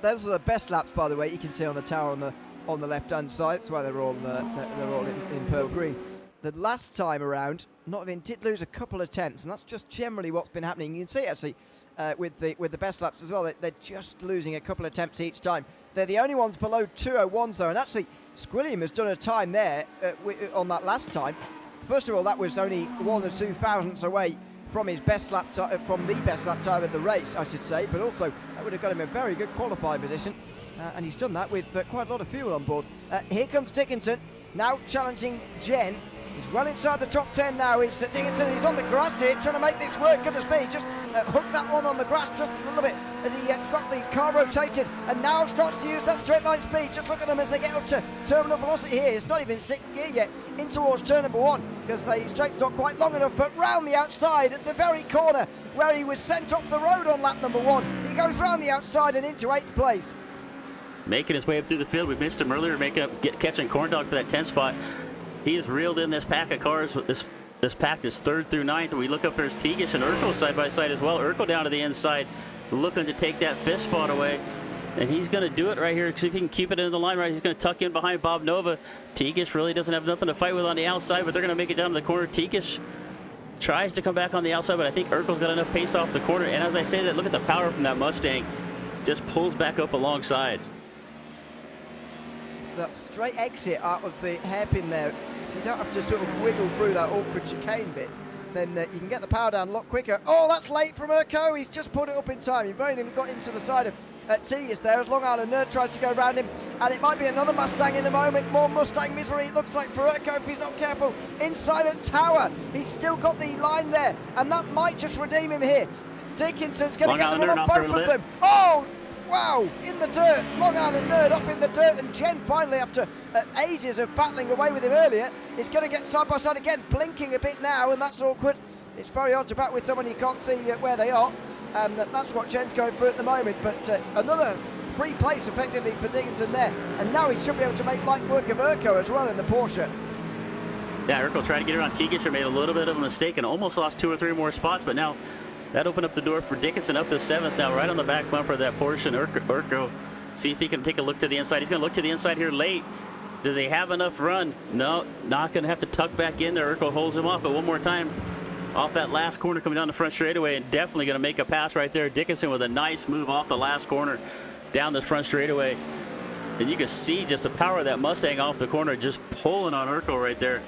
Speaker 1: Those are the best laps, by the way. You can see on the tower on the left-hand side. That's why they're all in pearl green. The last time around, Nottingham did lose a couple of tenths, and that's just generally what's been happening. You can see actually with the best laps as well. They're just losing a couple of tenths each time. They're the only ones below 2:01s though, and actually Squilliam has done a time there on that last time. First of all, that was only 1 or 2 thousandths away from his best lap from the best lap time of the race, I should say. But also that would have got him a very good qualifying position, and he's done that with quite a lot of fuel on board. Here comes Dickinson now challenging Jen. He's well inside the top 10 now. It's Dickinson. He's on the grass here, trying to make this work. Goodness me, just hooked that one on the grass just a little bit as he got the car rotated, and now starts to use that straight line speed. Just look at them as they get up to terminal velocity here. It's not even 6th gear yet, in towards turn number 1, because the straight's not quite long enough. But round the outside at the very corner where he was sent off the road on lap number 1, he goes round the outside and into 8th place.
Speaker 2: Making his way up through the field. We missed him earlier, catching Corndog for that 10th spot. He has reeled in this pack of cars. This pack is 3rd through 9th. And we look up, there's Teagish and Urkel side by side as well. Urkel down to the inside, looking to take that 5th spot away. And he's going to do it right here. See if he can keep it in the line right. He's going to tuck in behind Bob Nova. Teagish really doesn't have nothing to fight with on the outside, but they're going to make it down to the corner. Teagish tries to come back on the outside, but I think Urkel's got enough pace off the corner. And as I say that, look at the power from that Mustang. Just pulls back up alongside.
Speaker 1: It's that straight exit out of the hairpin there. If you don't have to sort of wiggle through that awkward chicane bit, then you can get the power down a lot quicker. Oh, that's late from Urko. He's just put it up in time. He very nearly got into the side of Teagish there as Long Island Nerd tries to go around him, and it might be another Mustang in a moment. More Mustang misery, it looks like, for Urko if he's not careful. Inside at Tower, he's still got the line there, and that might just redeem him here. Dickinson's going to get the run on both of them. Oh! Wow, in the dirt, Long Island Nerd off in the dirt, and Jen finally, after ages of battling away with him earlier, is going to get side by side again, blinking a bit now, and that's awkward. It's very hard to bat with someone you can't see where they are, and that's what Jen's going through at the moment. But another free place effectively for Dickinson there, and now he should be able to make light work of Urko as well in the Porsche.
Speaker 2: Yeah, Urkel tried to get around Teagish, made a little bit of a mistake and almost lost 2 or 3 more spots, but now that opened up the door for Dickinson up to 7th now, right on the back bumper of that portion. Urkel, see if he can take a look to the inside. He's going to look to the inside here late. Does he have enough run? No, not going to have to tuck back in there. Urkel holds him off, but one more time off that last corner coming down the front straightaway, and definitely going to make a pass right there. Dickinson with a nice move off the last corner down the front straightaway. And you can see just the power of that Mustang off the corner, just pulling on Urkel right there.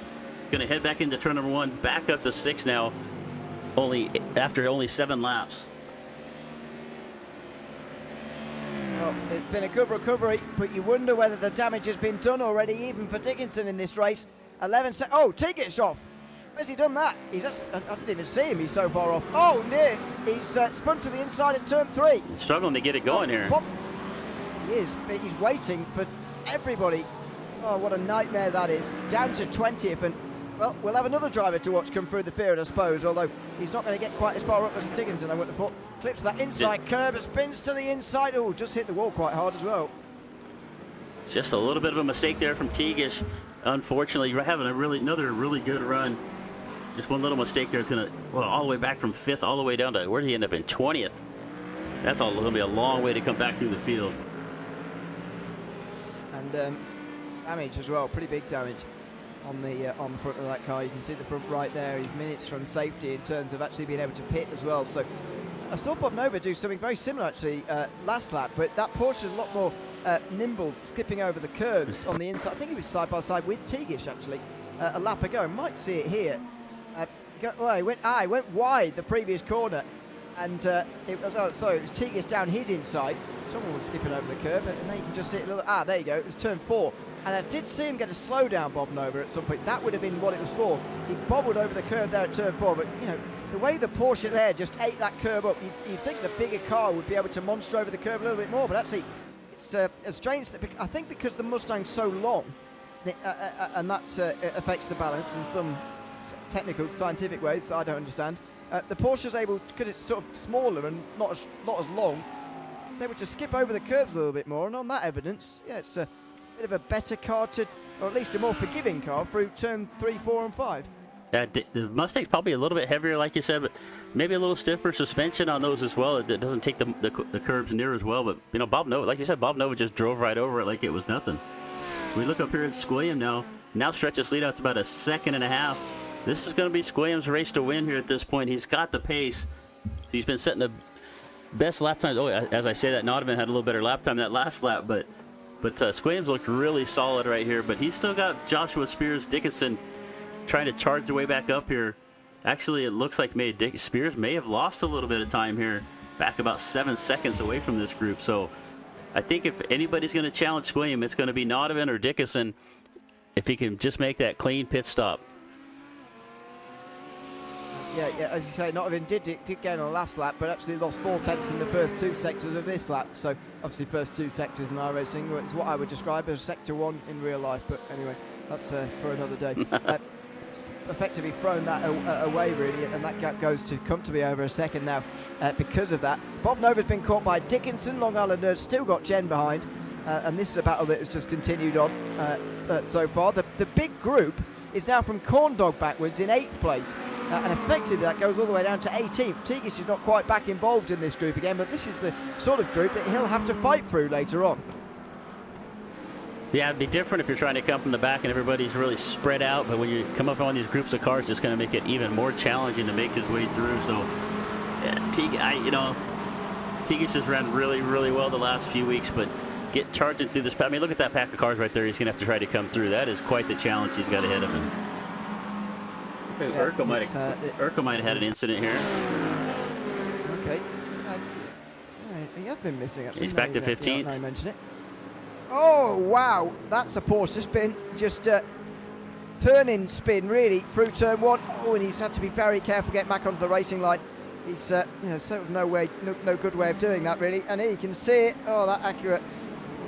Speaker 2: Going to head back into turn number 1, back up to 6 now, after only 7 laps.
Speaker 1: Well, it's been a good recovery, but you wonder whether the damage has been done already, even for Dickinson in this race. 11 seconds. Oh, Teagish off. Where's he done that? I didn't even see him. He's so far off. Oh, near. He's spun to the inside at turn 3.
Speaker 2: He's struggling to get it going here.
Speaker 1: He is, but he's waiting for everybody. Oh, what a nightmare that is. Down to 20th, and well, we'll have another driver to watch come through the field, I suppose, although he's not going to get quite as far up as Dickinson, I would have thought. Clips that inside curb, it spins to the inside. Oh, just hit the wall quite hard as well.
Speaker 2: Just a little bit of a mistake there from Teagish. Unfortunately, you're having another really good run. Just one little mistake there is going to, well, all the way back from 5th, all the way down to, where did he end up in 20th? That's all going to be a long way to come back through the field.
Speaker 1: And damage as well, pretty big damage on the front of that car. You can see the front right there. He's minutes from safety in terms of actually being able to pit as well. So I saw Bob Nova do something very similar actually last lap, but that Porsche is a lot more nimble, skipping over the curbs on the inside. I think he was side by side with Teagish actually a lap ago. Might see it here. He went wide the previous corner, and it was Teagish down his inside. Someone was skipping over the curb, and then you can just see it a little. There you go. It was turn 4. And I did see him get a slow down, Bob Nova, at some point. That would have been what it was for. He bobbled over the curb there at turn 4, but, you know, the way the Porsche there just ate that curb up, you'd think the bigger car would be able to monster over the curb a little bit more, but actually, it's strange that, I think because the Mustang's so long, and that affects the balance in some technical, scientific ways that I don't understand, the Porsche's able, because it's sort of smaller and not as long, it's able to skip over the curves a little bit more, and on that evidence, yeah, it's a bit of a better car or at least a more forgiving car through turn 3, 4 and 5.
Speaker 2: The Mustang's probably a little bit heavier, like you said, but maybe a little stiffer suspension on those as well. It doesn't take the curbs near as well, but, you know, Bob Nova, like you said, Bob Nova just drove right over it like it was nothing. We look up here at Squilliam now stretches lead out to about 1.5 seconds. This is going to be Squilliam's race to win here at this point. He's got the pace. He's been setting the best lap times. Oh, as I say that, Nodovan had a little better lap time that last lap, but Squilliams looked really solid right here. But he's still got Joshua Spears, Dickinson trying to charge their way back up here. Actually, it looks like Spears may have lost a little bit of time here, back about 7 seconds away from this group. So I think if anybody's going to challenge Squilliam, it's going to be Nodovan or Dickinson if he can just make that clean pit stop.
Speaker 1: Yeah, as you say, Nodovan did get on the last lap, but actually lost 4 tenths in the first 2 sectors of this lap. So obviously first 2 sectors in iRacing, it's what I would describe as sector 1 in real life. But anyway, that's for another day. It's effectively thrown that away really, and that gap goes to comfortably over 1 second now because of that. Bob Nova's been caught by Dickinson. Long Island Nerds still got Jen behind, and this is a battle that has just continued on so far. The big group is now from Corndog backwards in 8th place. And effectively that goes all the way down to 18th. Teagish is not quite back involved in this group again, but this is the sort of group that he'll have to fight through later on.
Speaker 2: Yeah, it'd be different if you're trying to come from the back and everybody's really spread out, but when you come up on these groups of cars, it's just going to make it even more challenging to make his way through. So, yeah, Teagish has ran really, really well the last few weeks, but charging through this, I mean, look at that pack of cars right there. He's going to have to try to come through. That is quite the challenge he's got ahead of him.
Speaker 1: Yeah,
Speaker 2: Urkel might have had an incident here.
Speaker 1: Okay. He has been missing actually.
Speaker 2: He's back to 15th.
Speaker 1: Now I mention it. Oh, wow. That's a Porsche spin. Just turn-in spin, really, through turn 1. Oh, and he's had to be very careful getting back onto the racing line. He's, sort of no good way of doing that, really. And here you can see it. Oh, that accurate.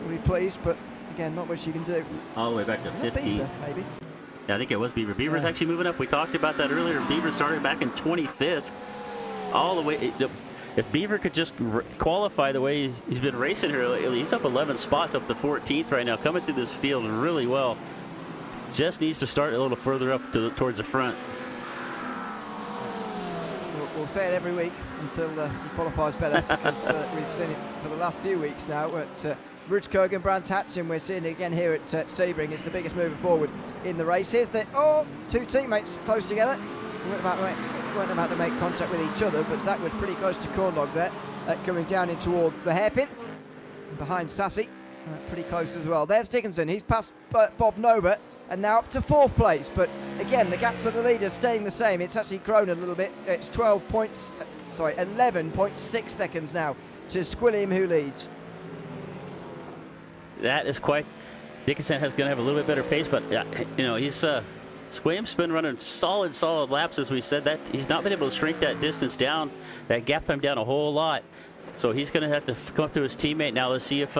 Speaker 1: We'll be pleased, but again, not much you can do.
Speaker 2: All the way back to 15th.
Speaker 1: Maybe.
Speaker 2: Yeah, I think it was Beaver. Beaver's actually moving up. We talked about that earlier. Beaver started back in 25th. All the way. If Beaver could just qualify the way he's been racing here, he's up 11 spots up to 14th right now, coming through this field really well. just needs to start a little further up towards the front.
Speaker 1: We'll say it every week until he qualifies better, because we've seen it for the last few weeks now at Rudskogen, Brands Hatch, and we're seeing it again here at Sebring. It's the biggest mover forward in the races. Two teammates close together. We weren't about to make contact with each other, but Zach was pretty close to Corndog there, coming down in towards the hairpin. And behind Sassy, pretty close as well. There's Dickinson. He's passed Bob Nova and now up to 4th place. But again, the gap to the leader staying the same. It's actually grown a little bit. It's 11.6 seconds now to Squilliam, who leads.
Speaker 2: That is quite. Dickinson is going to have a little bit better pace, but he's Squilliam's been running solid laps, as we said. That he's not been able to shrink that distance down, that gap time down a whole lot. So he's going to have to come up to his teammate now. Let's see if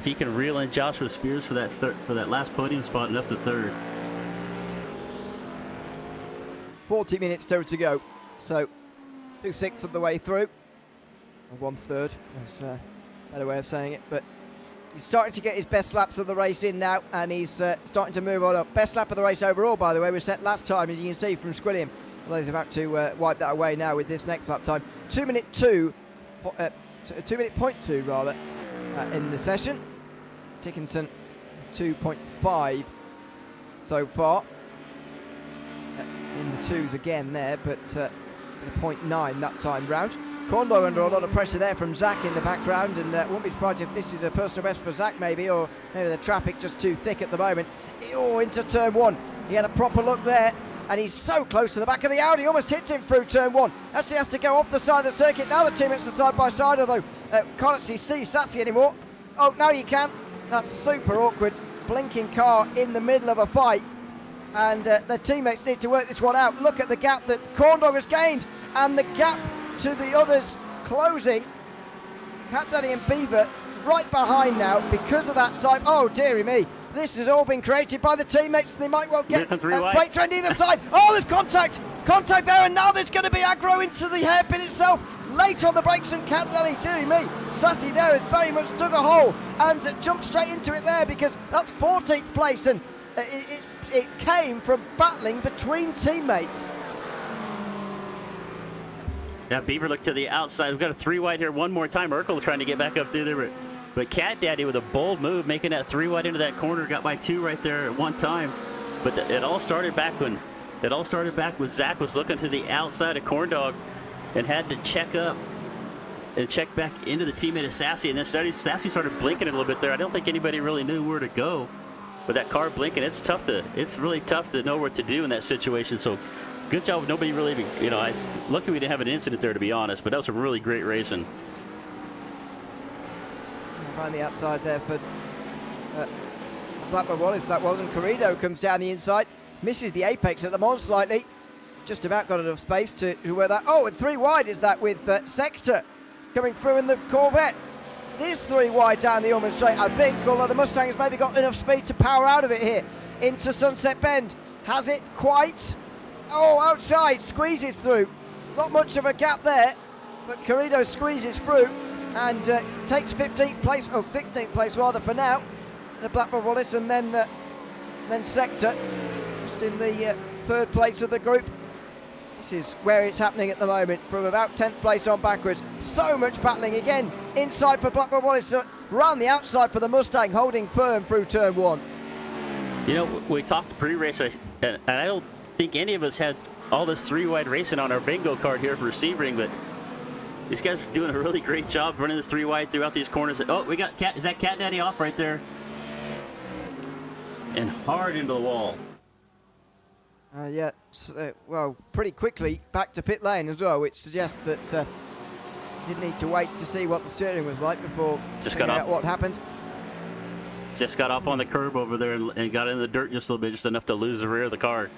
Speaker 2: he can reel in Joshua Spears for that last podium spot and up to 3rd.
Speaker 1: 40 minutes still to go. So 2/6 of the way through. Or 1/3. That's a better way of saying it. But he's starting to get his best laps of the race in now, and he's starting to move on up. Best lap of the race overall, by the way, was set last time, as you can see from Squilliam. Although he's about to wipe that away now with this next lap time. 2:02 rather, in the session. Dickinson 2.5 so far. In the 2s again there, but 0.9 that time round. Corndog under a lot of pressure there from Zach in the background, and won't be surprised if this is a personal best for Zach maybe, or maybe the traffic just too thick at the moment. Into turn 1. He had a proper look there, and he's so close to the back of the Audi, almost hit him through turn 1. Actually has to go off the side of the circuit. Now the teammates are side by side, although can't actually see Sassy anymore. Oh, now you can. That's super awkward. Blinking car in the middle of a fight. And the teammates need to work this one out. Look at the gap that Corndog has gained, and the gap to the others closing. Cat Daddy and Beaver right behind now because of that side. Oh, dearie me. This has all been created by the teammates. They might well get a freight train either side. Oh, there's contact there, and now there's going to be aggro into the hairpin itself. Late on the brakes from Cat Daddy, dearie me. Sassy there has very much dug a hole and jumped straight into it there, because that's 14th place, and it came from battling between teammates.
Speaker 2: Yeah, Beaver looked to the outside. We've got a 3 wide here one more time. Urkel trying to get back up through there. But Cat Daddy with a bold move, making that 3 wide into that corner. Got by 2 right there at one time. But it all started back when Zach was looking to the outside of Corndog and had to check up and check back into the teammate of Sassy. And then Sassy started blinking a little bit there. I don't think anybody really knew where to go. With that car blinking, it's really tough to know what to do in that situation. So good job. Nobody really even, lucky we didn't have an incident there, to be honest, but that was some really great racing.
Speaker 1: Around the outside there for Blackburn Wallace, that was, and Corrido comes down the inside, misses the apex at Le Mans slightly, just about got enough space to wear that. Oh, and 3 wide is that with Sector coming through in the Corvette. It is 3 wide down the Ormond Straight, I think, although the Mustang has maybe got enough speed to power out of it here into Sunset Bend. Has it quite? Oh, outside, squeezes through. Not much of a gap there, but Corrido squeezes through and takes 15th place, or 16th place rather for now. And Blackburn Wallace, and then Sector, just in the 3rd place of the group. This is where it's happening at the moment, from about 10th place on backwards. So much battling again inside for Blackburn Wallace, round the outside for the Mustang, holding firm through turn 1.
Speaker 2: We talked pre-race, and I don't think any of us had all this 3 wide racing on our bingo card here for Sebring, but these guys are doing a really great job running this 3 wide throughout these corners. Oh, we got is that Cat Daddy off right there? And hard into the wall.
Speaker 1: Well, pretty quickly back to pit lane as well, which suggests that didn't need to wait to see what the steering was like before figuring out what happened.
Speaker 2: Just got off on the curb over there and got in the dirt just a little bit, just enough to lose the rear of the car.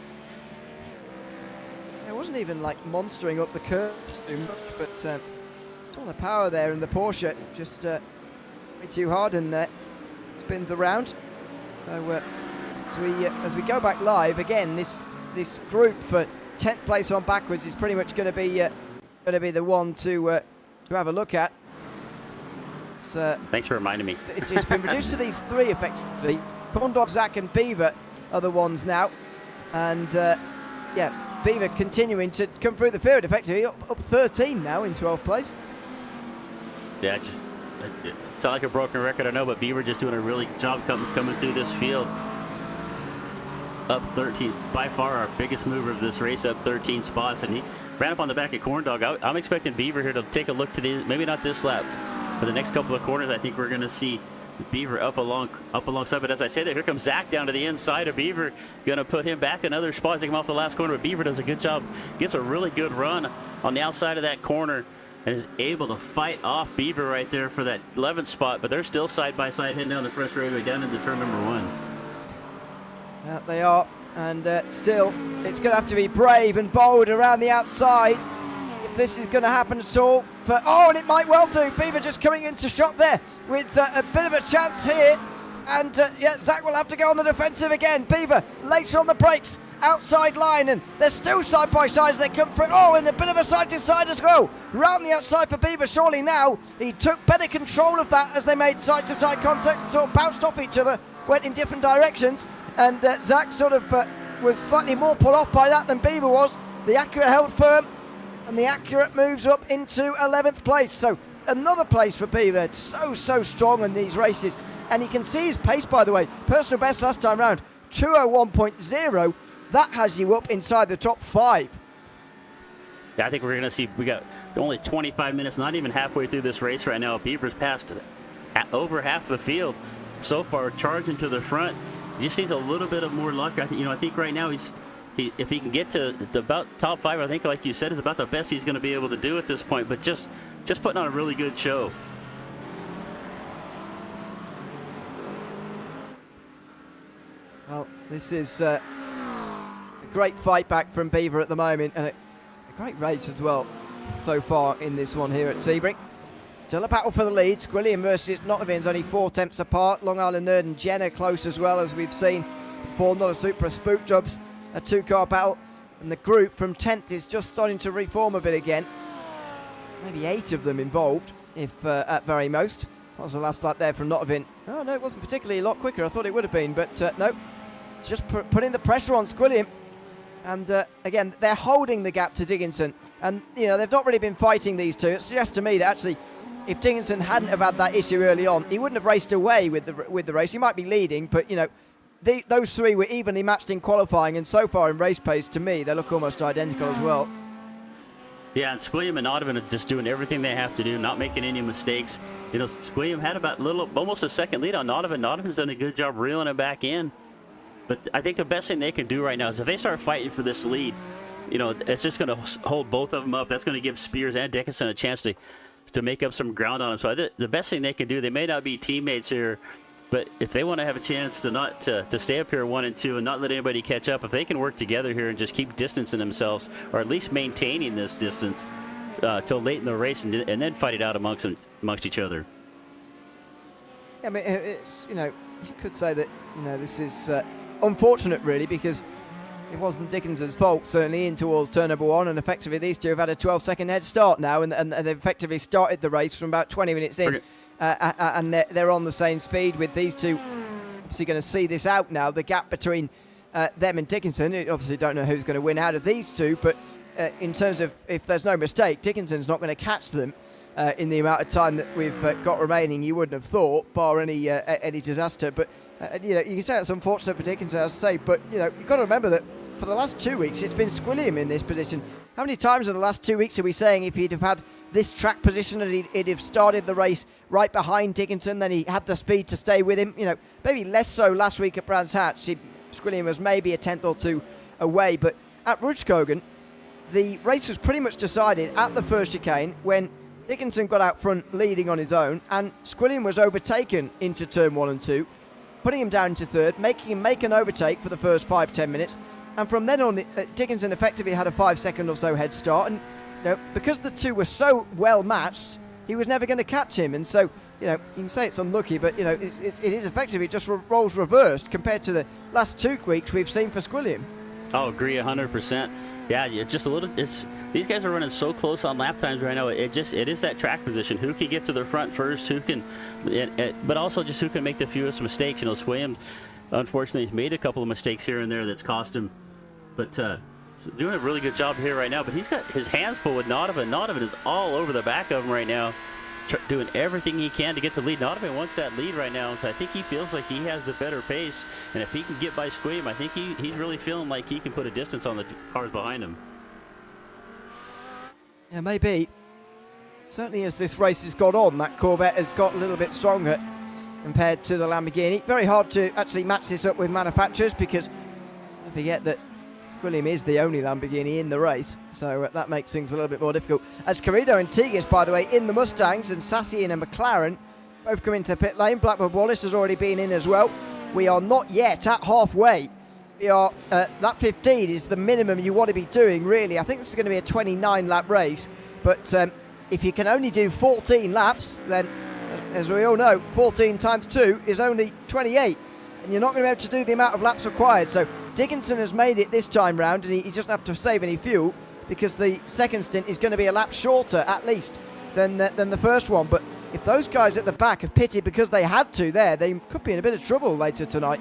Speaker 1: It wasn't even like monstering up the curb too much, but it's all the power there, and the Porsche just way too hard, and spins around. So as we go back live again, this group for 10th place on backwards is pretty much going to be the one to have a look at.
Speaker 2: Thanks for reminding me.
Speaker 1: It's been reduced to these 3 effectively: Corndog, Zach and Beaver. are the ones now. And, yeah, Beaver continuing to come through the field effectively, up 13 now in 12th place.
Speaker 2: Yeah, it sounds like a broken record, I know, but Beaver just doing a really good job coming through this field. Up 13, by far our biggest mover of this race, up 13 spots, and he ran up on the back of Corn Dog. I'm expecting Beaver here to take a look to the, maybe not this lap, but the next couple of corners. I think we're going to see Beaver up alongside. But as I say that, here comes Zach down to the inside of Beaver, going to put him back another spot, take him off the last corner. But Beaver does a good job, gets a really good run on the outside of that corner, and is able to fight off Beaver right there for that 11th spot. But they're still side by side heading down the front straightaway down into turn number 1.
Speaker 1: Yeah, they are, and still, it's going to have to be brave and bold around the outside if this is going to happen at all. And it might well do. Beaver just coming into shot there with a bit of a chance here, and Zach will have to go on the defensive again. Beaver late on the brakes, outside line, and they're still side by side as they come through. And a bit of a side to side as well. Round the outside for Beaver, surely now he took better control of that as they made side to side contact, sort of bounced off each other, went in different directions. And Zach sort of was slightly more put off by that than Beaver was. The Acura held firm, and the Acura moves up into 11th place. So another place for Beaver. So strong in these races. And you can see his pace, by the way. Personal best last time round, 2:01.0. That has you up inside the top 5.
Speaker 2: Yeah, I think we're going to see, we got only 25 minutes, not even halfway through this race right now. Beaver's passed over half the field so far, charging to the front. Just needs a little bit of more luck. I think right now if he can get to about top 5, I think, like you said, is about the best he's going to be able to do at this point. But just putting on a really good show.
Speaker 1: Well, this is a great fight back from Beaver at the moment, and a great race as well so far in this one here at Sebring. Still a battle for the lead. Squilliam versus Nottingham only 4/10 apart. Long Island Nerd and Jenner close as well, as we've seen before. Not a Supra Spook Jobs, a 2-car battle. And the group from 10th is just starting to reform a bit again. Maybe 8 of them involved, if at very most. What was the last lap there from Nottingham? Oh, no, it wasn't particularly a lot quicker. I thought it would have been, but no. It's just putting the pressure on Squilliam. And again, they're holding the gap to Dickinson. And, they've not really been fighting these two. It suggests to me that actually, if Dickinson hadn't have had that issue early on, he wouldn't have raced away with the race. He might be leading, but, those three were evenly matched in qualifying, and so far in race pace, to me, they look almost identical as well.
Speaker 2: Yeah, and Squilliam and Nottingham are just doing everything they have to do, not making any mistakes. Squilliam had almost a second lead on Nottingham. Nottingham's done a good job reeling him back in. But I think the best thing they can do right now is if they start fighting for this lead, it's just going to hold both of them up. That's going to give Spears and Dickinson a chance to make up some ground on them. So the best thing they can do, they may not be teammates here, but if they want to have a chance to stay up here 1 and 2 and not let anybody catch up, if they can work together here and just keep distancing themselves, or at least maintaining this distance till late in the race, and then fight it out amongst each other.
Speaker 1: Yeah, I mean, it's you could say that this is unfortunate really, because it wasn't Dickinson's fault, certainly, in towards turn number 1, and effectively these two have had a 12-second head start now, and they've effectively started the race from about 20 minutes in, and they're on the same speed with these two. Obviously going to see this out now, the gap between them and Dickinson. Obviously don't know who's going to win out of these two, but in terms of if there's no mistake, Dickinson's not going to catch them in the amount of time that we've got remaining. You wouldn't have thought, bar any disaster, but you can say it's unfortunate for Dickinson, as I say, but you've got to remember that for the last 2 weeks, it's been Squilliam in this position. How many times in the last 2 weeks are we saying if he'd have had this track position and he'd have started the race right behind Dickinson, then he had the speed to stay with him? Maybe less so last week at Brands Hatch. Squilliam was maybe a 10th or 2 away, but at Rudskogen, the race was pretty much decided at the first chicane when Dickinson got out front leading on his own, and Squilliam was overtaken into turn 1 and 2, putting him down to third, making him make an overtake for the first 5-10 minutes. And from then on, Dickinson effectively had a 5-second or so head start. And because the two were so well matched, he was never going to catch him. And so, you can say it's unlucky, but, it is effectively just roles reversed compared to the last 2 weeks we've seen for Squilliam.
Speaker 2: I'll agree 100%. Yeah, just a little. These guys are running so close on lap times right now. It is that track position. Who can get to the front first? Who can, but also just who can make the fewest mistakes. Squilliam unfortunately, he's made a couple of mistakes here and there that's cost him. But so doing a really good job here right now. But he's got his hands full with Nodovan. Nodovan is all over the back of him right now, doing everything he can to get the lead. Nodovan wants that lead right now. So I think he feels like he has the better pace. And if he can get by Squilliam, I think he's really feeling like he can put a distance on the cars behind him.
Speaker 1: Yeah, maybe. Certainly as this race has gone on, that Corvette has got a little bit stronger compared to the Lamborghini. Very hard to actually match this up with manufacturers because don't forget that Squilliam is the only Lamborghini in the race, so that makes things a little bit more difficult. As Carrido and Tigges, by the way, in the Mustangs, and Sassy in a McLaren both come into pit lane. Blackwood Wallace has already been in as well. We are not yet at halfway. We are that 15 is the minimum you want to be doing, really. I think this is going to be a 29-lap race, but if you can only do 14 laps, then, as we all know, 14 times 2 is only 28, and you're not going to be able to do the amount of laps required. So Dickinson has made it this time round, and he doesn't have to save any fuel because the second stint is going to be a lap shorter, at least, than the first one. But if those guys at the back have pitted because they had to there, they could be in a bit of trouble later tonight.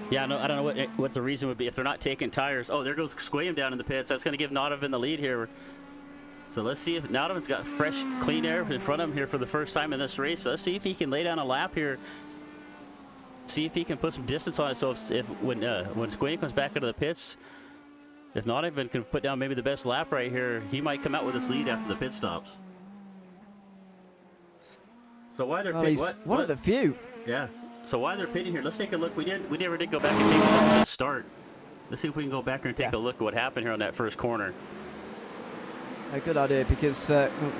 Speaker 2: Yeah, I don't know what the reason would be if they're not taking tires. Oh, there goes Squilliam down in the pits. That's going to give Nodovan the lead here. So let's see if Nodovan's got fresh, clean air in front of him here for the first time in this race. So let's see if he can lay down a lap here. See if he can put some distance on it. So if when Squilliam comes back into the pits, if Nodovan can put down maybe the best lap right here, he might come out with this lead after the pit stops. So why they're pitting?
Speaker 1: One of the few.
Speaker 2: Yeah. So why they're pitting here? Let's take a look. We never did go back and take a look at the start. Let's see if we can go back here and take a look at what happened here on that first corner.
Speaker 1: A good idea, because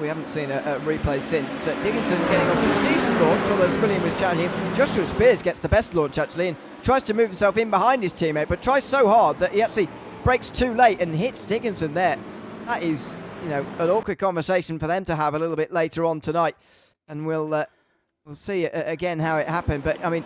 Speaker 1: we haven't seen a replay since. Dickinson getting off to a decent launch, although Squilliam was challenging him. Joshua Spears gets the best launch, actually, and tries to move himself in behind his teammate, but tries so hard that he actually brakes too late and hits Dickinson there. That is, an awkward conversation for them to have a little bit later on tonight, and we'll see again how it happened. But, I mean,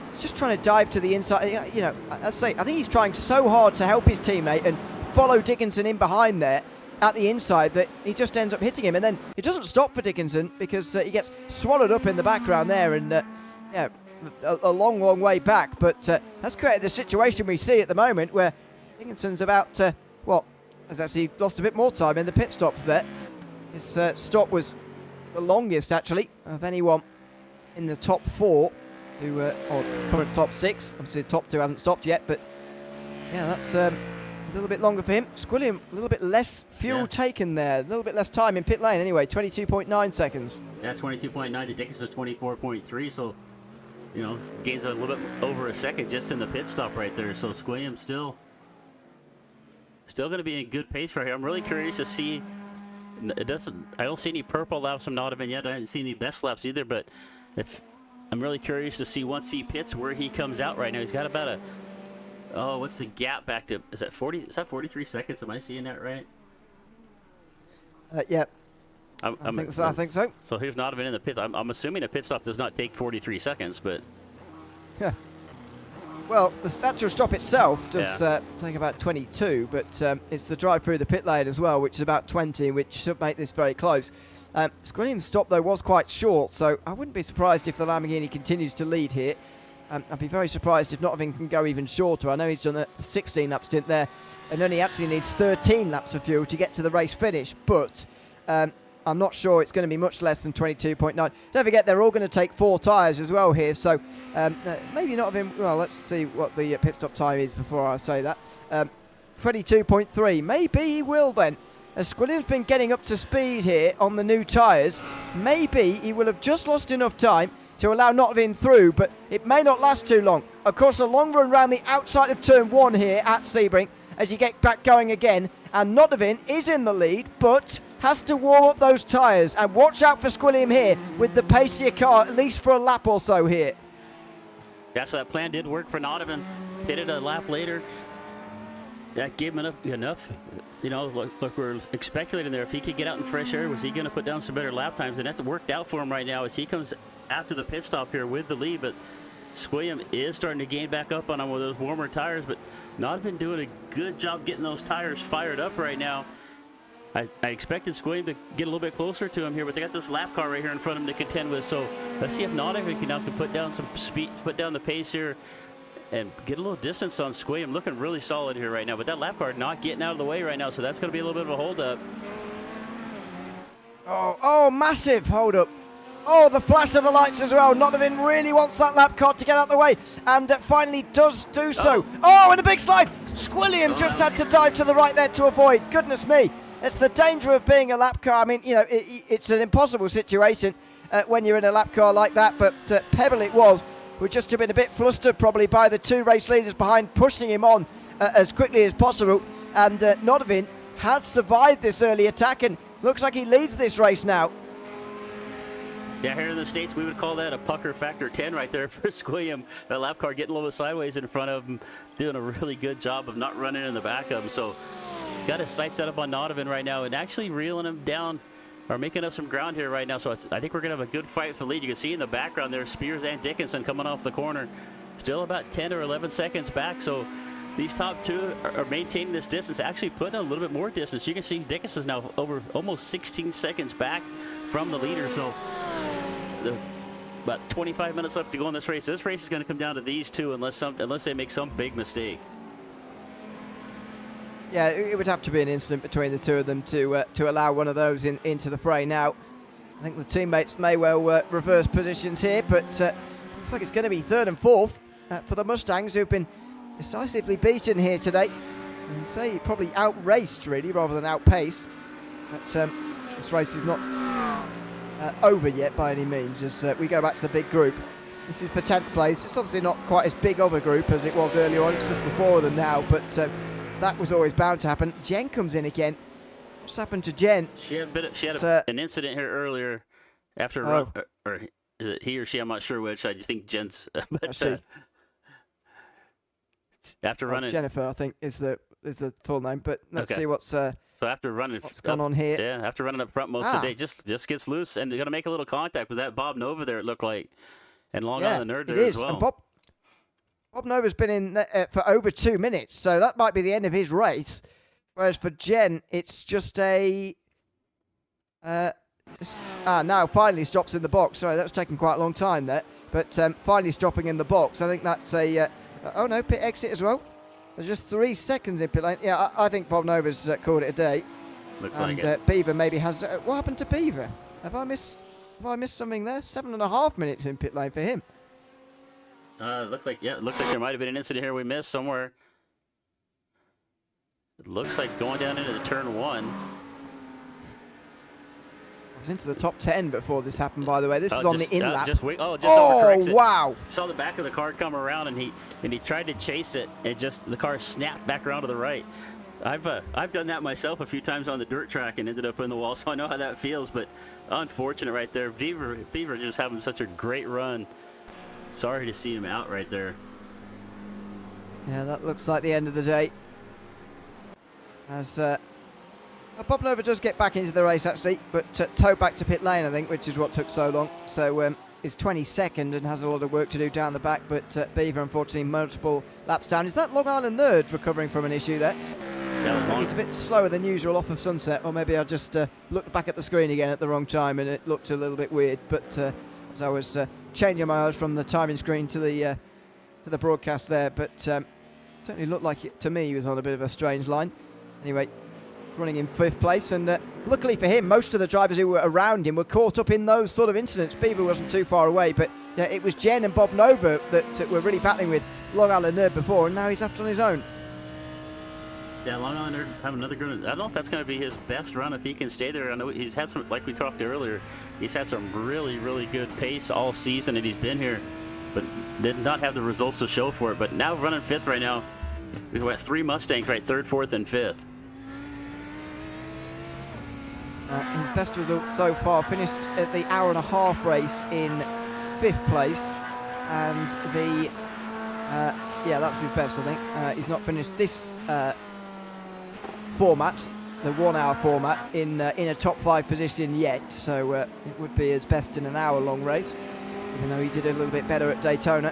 Speaker 1: he's just trying to dive to the inside. I think he's trying so hard to help his teammate and follow Dickinson in behind there at the inside that he just ends up hitting him, and then it doesn't stop for Dickinson because he gets swallowed up in the background there, and a long way back. But that's created the situation we see at the moment where Dickinson's about has actually lost a bit more time in the pit stops there. His stop was the longest actually of anyone in the top 4 who or current top 6. Obviously the top 2 haven't stopped yet, but yeah, that's a little bit longer for him. Squilliam, a little bit less fuel taken there. A little bit less time in pit lane anyway, 22.9 seconds.
Speaker 2: Yeah, 22.9 to Dickinson's 24.3, so, gains a little bit over a second just in the pit stop right there. So Squilliam still going to be in good pace right here. I'm really curious to see. I don't see any purple laps from Nodovan yet. I haven't seen any best laps either, but I'm really curious to see once he pits where he comes out right now. He's got about what's the gap back to? Is that 40? Is that 43 seconds? Am I seeing that right?
Speaker 1: Yeah. I think so.
Speaker 2: So here's Nodovan in the pit. I'm assuming a pit stop does not take 43 seconds, but.
Speaker 1: Yeah. Well, the actual stop itself does take about 22, but it's the drive through the pit lane as well, which is about 20, which should make this very close. Squilliam's stop, though, was quite short, so I wouldn't be surprised if the Lamborghini continues to lead here. I'd be very surprised if Nodovan can go even shorter. I know he's done a 16-lap stint there and only actually needs 13 laps of fuel to get to the race finish, but I'm not sure it's going to be much less than 22.9. Don't forget, they're all going to take 4 tyres as well here, so maybe Nodovan. Well, let's see what the pit stop time is before I say that. 22.3. Maybe he will then. As Squilliam's been getting up to speed here on the new tyres, maybe he will have just lost enough time to allow Nodovan through, but it may not last too long. Of course, a long run round the outside of turn 1 here at Sebring as you get back going again, and Nodovan is in the lead, but has to warm up those tyres, and watch out for Squilliam here with the pacier car, at least for a lap or so here.
Speaker 2: Yeah, so that plan did work for Nodovan. Pitted a lap later. That gave him enough. Look, we're speculating there. If he could get out in fresh air, was he going to put down some better lap times? And that's worked out for him right now as he comes after the pit stop here with the lead. But Squilliam is starting to gain back up on him with those warmer tires. But Nodovan doing a good job getting those tires fired up right now I expected Squilliam to get a little bit closer to him here, but they got this lap car right here in front of him to contend with. So let's see if Nodovic can put down some speed, put down the pace here, and get a little distance on Squilliam. Looking really solid here right now, but that lap car not getting out of the way right now, so that's going to be a little bit of a holdup.
Speaker 1: Oh, massive hold-up. Oh, the flash of the lights as well. Nodovic really wants that lap car to get out of the way, and finally does do so. Oh, and a big slide. Squilliam just had to dive to the right there to avoid. Goodness me. It's the danger of being a lap car. I mean, you know, it's an impossible situation when you're in a lap car like that, but Pebble it was. We've just been a bit flustered probably by the two race leaders behind pushing him on as quickly as possible, and Nodovic has survived this early attack and looks like he leads this race now.
Speaker 2: Yeah, here in the States, we would call that a pucker factor 10 right there for Squilliam. That lap car getting a little bit sideways in front of him, doing a really good job of not running in the back of him. So he's got his sights set up on Nodovic right now and actually reeling him down or making up some ground here right now. So I think we're going to have a good fight for the lead. You can see in the background there, Spears and Dickinson coming off the corner. Still about 10 or 11 seconds back. So these top two are maintaining this distance, actually putting a little bit more distance. You can see Dickinson's now over almost 16 seconds back from the leader. So about 25 minutes left to go in this race. This race is going to come down to these two unless they make some big mistake.
Speaker 1: Yeah, it would have to be an incident between the two of them to allow one of those into the fray now. I think the teammates may well reverse positions here, but looks like it's going to be third and fourth for the Mustangs, who've been decisively beaten here today. And say probably outraced, really, rather than outpaced. But this race is not over yet by any means as we go back to the big group. This is for 10th place. It's obviously not quite as big of a group as it was earlier on. It's just the four of them now, but that was always bound to happen. Jen comes in again. What's happened to Jen?
Speaker 2: She had an incident here earlier after or is it he or she? I'm not sure which. I just think Jen's. But, after running,
Speaker 1: Jennifer, I think is the full name. But let's see what's so
Speaker 2: after running
Speaker 1: what's gone on here.
Speaker 2: Yeah, after running up front most of the day, just gets loose and they're gonna make a little contact with that Bob Nova there. It looked like, and Long Island Nerd there as well.
Speaker 1: And Bob Nova's been in for over 2 minutes, so that might be the end of his race. Whereas for Jen, it's just a now finally stops in the box. Sorry, that was taking quite a long time there, but finally stopping in the box. I think that's a oh no, pit exit as well. There's just 3 seconds in pit lane. Yeah, I think Bob Nova's called it a day.
Speaker 2: Looks like it.
Speaker 1: Beaver maybe has. What happened to Beaver? Have I missed something there? 7.5 minutes in pit lane for him.
Speaker 2: Looks like there might have been an incident here we missed somewhere. It looks like going down into the turn 1.
Speaker 1: I was into the top 10 before this happened, by the way. This is on the in-lap.
Speaker 2: Just
Speaker 1: wow.
Speaker 2: Saw the back of the car come around, and he tried to chase it, and just the car snapped back around to the right. I've done that myself a few times on the dirt track and ended up in the wall, so I know how that feels, but unfortunate right there. Beaver just having such a great run. Sorry to see him out right there.
Speaker 1: Yeah, that looks like the end of the day. As Bob Nova does get back into the race, actually, but towed back to pit lane, I think, which is what took so long. So is 22nd and has a lot of work to do down the back, but Beaver, unfortunately, multiple laps down. Is that Long Island Nerd recovering from an issue there?
Speaker 2: Yeah,
Speaker 1: I think he's a bit slower than usual off of Sunset, or maybe I just looked back at the screen again at the wrong time and it looked a little bit weird. But as I was changing my eyes from the timing screen to the broadcast there, but certainly looked like to me he was on a bit of a strange line. Anyway, running in 5th place, and luckily for him, most of the drivers who were around him were caught up in those sort of incidents. Beaver wasn't too far away, but it was Jen and Bob Nova that were really battling with Long Island Nerd before, and now he's left on his own.
Speaker 2: Yeah, Long Island Nerd have another good. I don't know if that's going to be his best run if he can stay there. I know he's had some, like we talked earlier, he's had some really, really good pace all season, and he's been here, but did not have the results to show for it. But now running 5th right now, we've got 3 Mustangs, right? 3rd, 4th, and 5th.
Speaker 1: His best results so far, finished at the hour-and-a-half race in 5th place, and the yeah, that's his best, I think. He's not finished this format, the 1 hour format, in a top 5 position yet, so it would be his best in an hour-long race, even though he did a little bit better at Daytona,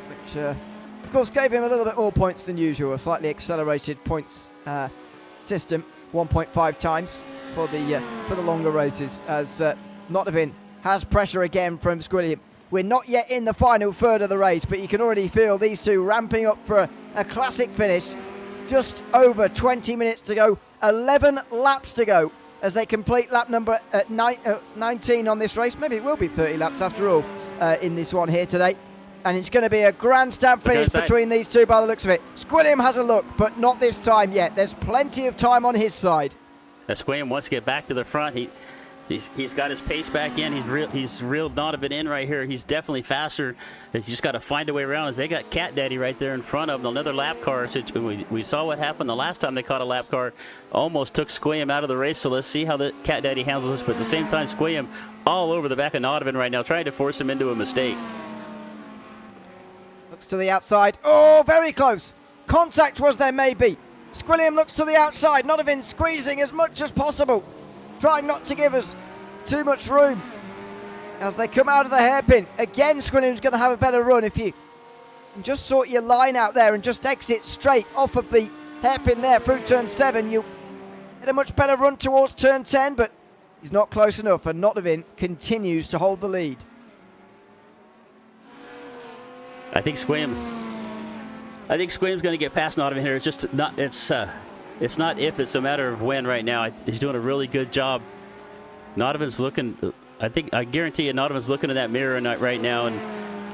Speaker 1: which of course gave him a little bit more points than usual, a slightly accelerated points system, 1.5 times. for the longer races, as Nottavin has pressure again from Squilliam. We're not yet in the final third of the race, but you can already feel these two ramping up for a classic finish. Just over 20 minutes to go, 11 laps to go as they complete lap number 19 on this race. Maybe it will be 30 laps after all in this one here today. And it's going to be a grandstand finish between these two by the looks of it. Squilliam has a look, but not this time yet. There's plenty of time on his side.
Speaker 2: Squilliam wants to get back to the front. He's got his pace back in. He's reeled Donovan in right here. He's definitely faster. He's just got to find a way around. As they got Cat Daddy right there in front of them. Another lap car. We saw what happened the last time they caught a lap car. Almost took Squilliam out of the race. So let's see how the Cat Daddy handles this. But at the same time, Squilliam all over the back of Donovan right now, trying to force him into a mistake.
Speaker 1: Looks to the outside. Oh, very close. Contact was there, maybe. Squilliam looks to the outside. Nottavin squeezing as much as possible, trying not to give us too much room as they come out of the hairpin. Again, Squilliam's going to have a better run if you just sort your line out there and just exit straight off of the hairpin there through turn 7. You get a much better run towards turn 10, but he's not close enough, and Nottavin continues to hold the lead.
Speaker 2: I think Squilliam's going to get past Nottavin here. It's just not. It's not if. It's a matter of when right now. He's doing a really good job. Nottavin's looking. I guarantee you, Nottavin's looking in that mirror right now and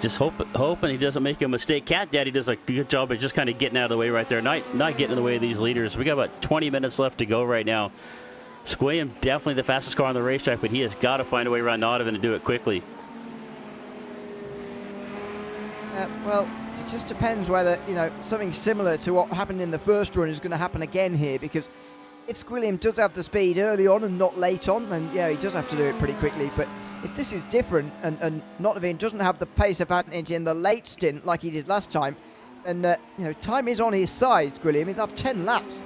Speaker 2: just hoping he doesn't make a mistake. Cat Daddy does a good job of just kind of getting out of the way right there, not getting in the way of these leaders. We got about 20 minutes left to go right now. Squilliam definitely the fastest car on the racetrack, but he has got to find a way around Nottavin and do it quickly.
Speaker 1: Well, it just depends whether, something similar to what happened in the first run is going to happen again here, because if Squilliam does have the speed early on and not late on, then yeah, he does have to do it pretty quickly. But if this is different and Nottavin doesn't have the pace advantage in the late stint like he did last time, then time is on his side. Squilliam, he'll have 10 laps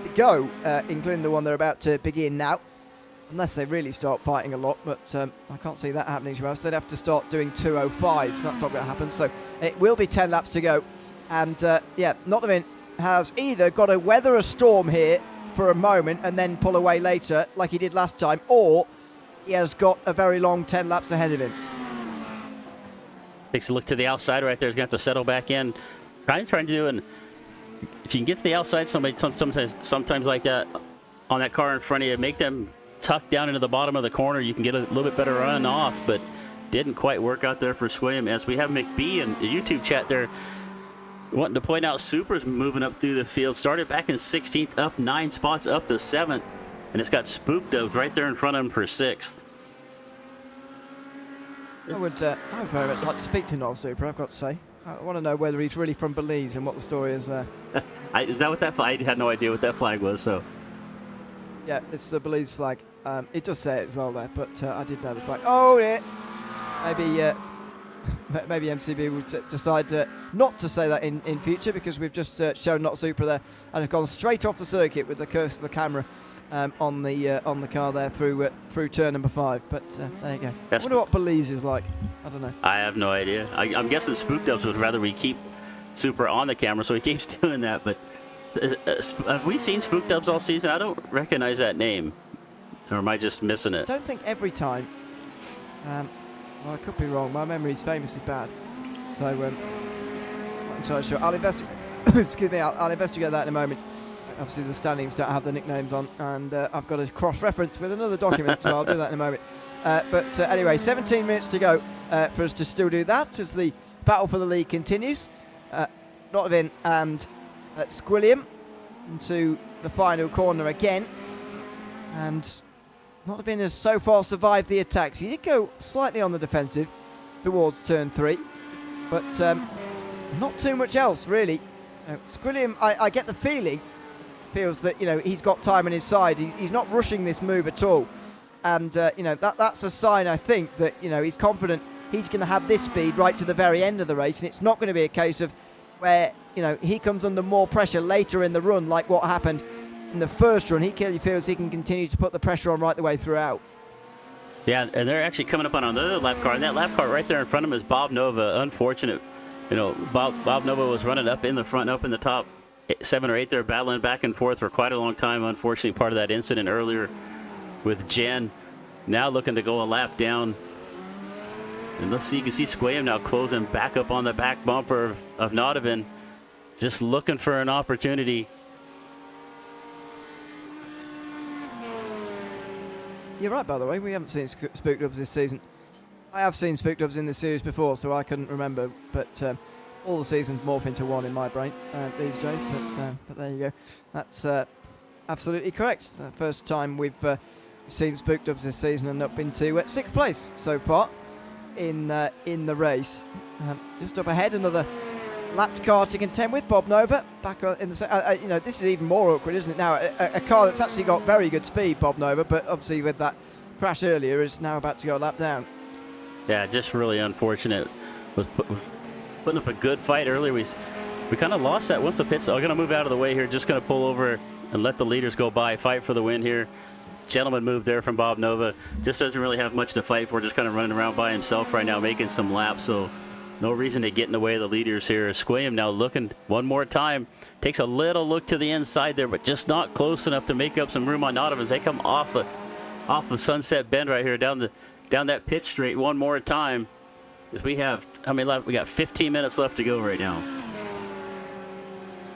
Speaker 1: to go, including the one they're about to begin now. Unless they really start fighting a lot, but I can't see that happening to us. They'd have to start doing 2:05, so that's not going to happen. So it will be 10 laps to go. And Nottavin has either got to weather a storm here for a moment and then pull away later, like he did last time, or he has got a very long 10 laps ahead of him.
Speaker 2: Takes a look to the outside right there. He's going to have to settle back in. Trying to do, and if you can get to the outside, sometimes like that on that car in front of you, make them tucked down into the bottom of the corner, you can get a little bit better run off, but didn't quite work out there for Squilliam. As we have McBee in the YouTube chat there wanting to point out Supra's moving up through the field. Started back in 16th, up 9 spots up to 7th, and it's got Spooked Up right there in front of him for 6th.
Speaker 1: I would very much like to speak to Noel Supra, I've got to say. I want to know whether he's really from Belize and what the story is there.
Speaker 2: Is that what that flag? I had no idea what that flag was, so.
Speaker 1: Yeah, it's the Belize flag. It does say it as well there, but I did know the flag. Oh, yeah. Maybe MCB will decide not to say that in future, because we've just shown Not Super there and have gone straight off the circuit with the cursor of the camera on the car there through turn number 5. But there you go. I wonder what Belize is like. I don't know.
Speaker 2: I have no idea. I'm guessing Spooked Ups would rather we keep Super on the camera, so he keeps doing that. But have we seen Spooked Ups all season? I don't recognize that name. Or am I just missing it?
Speaker 1: I don't think every time. Well, I could be wrong. My memory is famously bad. So I'm not entirely sure. I'll investigate. Excuse me. I'll investigate that in a moment. Obviously, the standings don't have the nicknames on, and I've got a cross-reference with another document, so I'll do that in a moment. But anyway, 17 minutes to go for us to still do that as the battle for the lead continues. Nottavin and Squilliam into the final corner again, and Nottavin has so far survived the attacks. He did go slightly on the defensive towards turn 3, but not too much else really. Squilliam, I get the feeling, feels that he's got time on his side. He's not rushing this move at all, and that's a sign, I think, that he's confident he's going to have this speed right to the very end of the race, and it's not going to be a case of where he comes under more pressure later in the run, like what happened in the first run. He clearly feels he can continue to put the pressure on right the way throughout.
Speaker 2: Yeah, and they're actually coming up on another lap car, and that lap car right there in front of him is Bob Nova. Unfortunate, Bob Nova was running up in the front, up in the top 7 or 8 there, battling back and forth for quite a long time. Unfortunately, part of that incident earlier with Jen now looking to go a lap down. And let's see, you can see Squayum now closing back up on the back bumper of Nodovan, just looking for an opportunity.
Speaker 1: You're right, by the way. We haven't seen Spook Dubs this season. I have seen Spook Dubs in the series before, so I couldn't remember. But all the seasons morph into one in my brain these days. But there you go. That's absolutely correct. The first time we've seen Spook Dubs this season and up into 6th place so far in the race. Just up ahead, another lapped car to contend with. Bob Nova back in the you know, this is even more awkward, isn't it now? A car that's actually got very good speed, Bob Nova, but obviously with that crash earlier is now about to go a lap down.
Speaker 2: Yeah, just really unfortunate. Was putting up a good fight earlier. We kind of lost that once the pits. I'm going to move out of the way here. Just going to pull over and let the leaders go by. Fight for the win here. Gentleman move there from Bob Nova. Just doesn't really have much to fight for. Just kind of running around by himself right now, making some laps. So no reason to get in the way of the leaders here. Squayum now looking one more time. Takes a little look to the inside there, but just not close enough to make up some room on Nodovan as they come off the Sunset Bend right here, down that pit straight one more time. As we have, how many laps? We got 15 minutes left to go right now.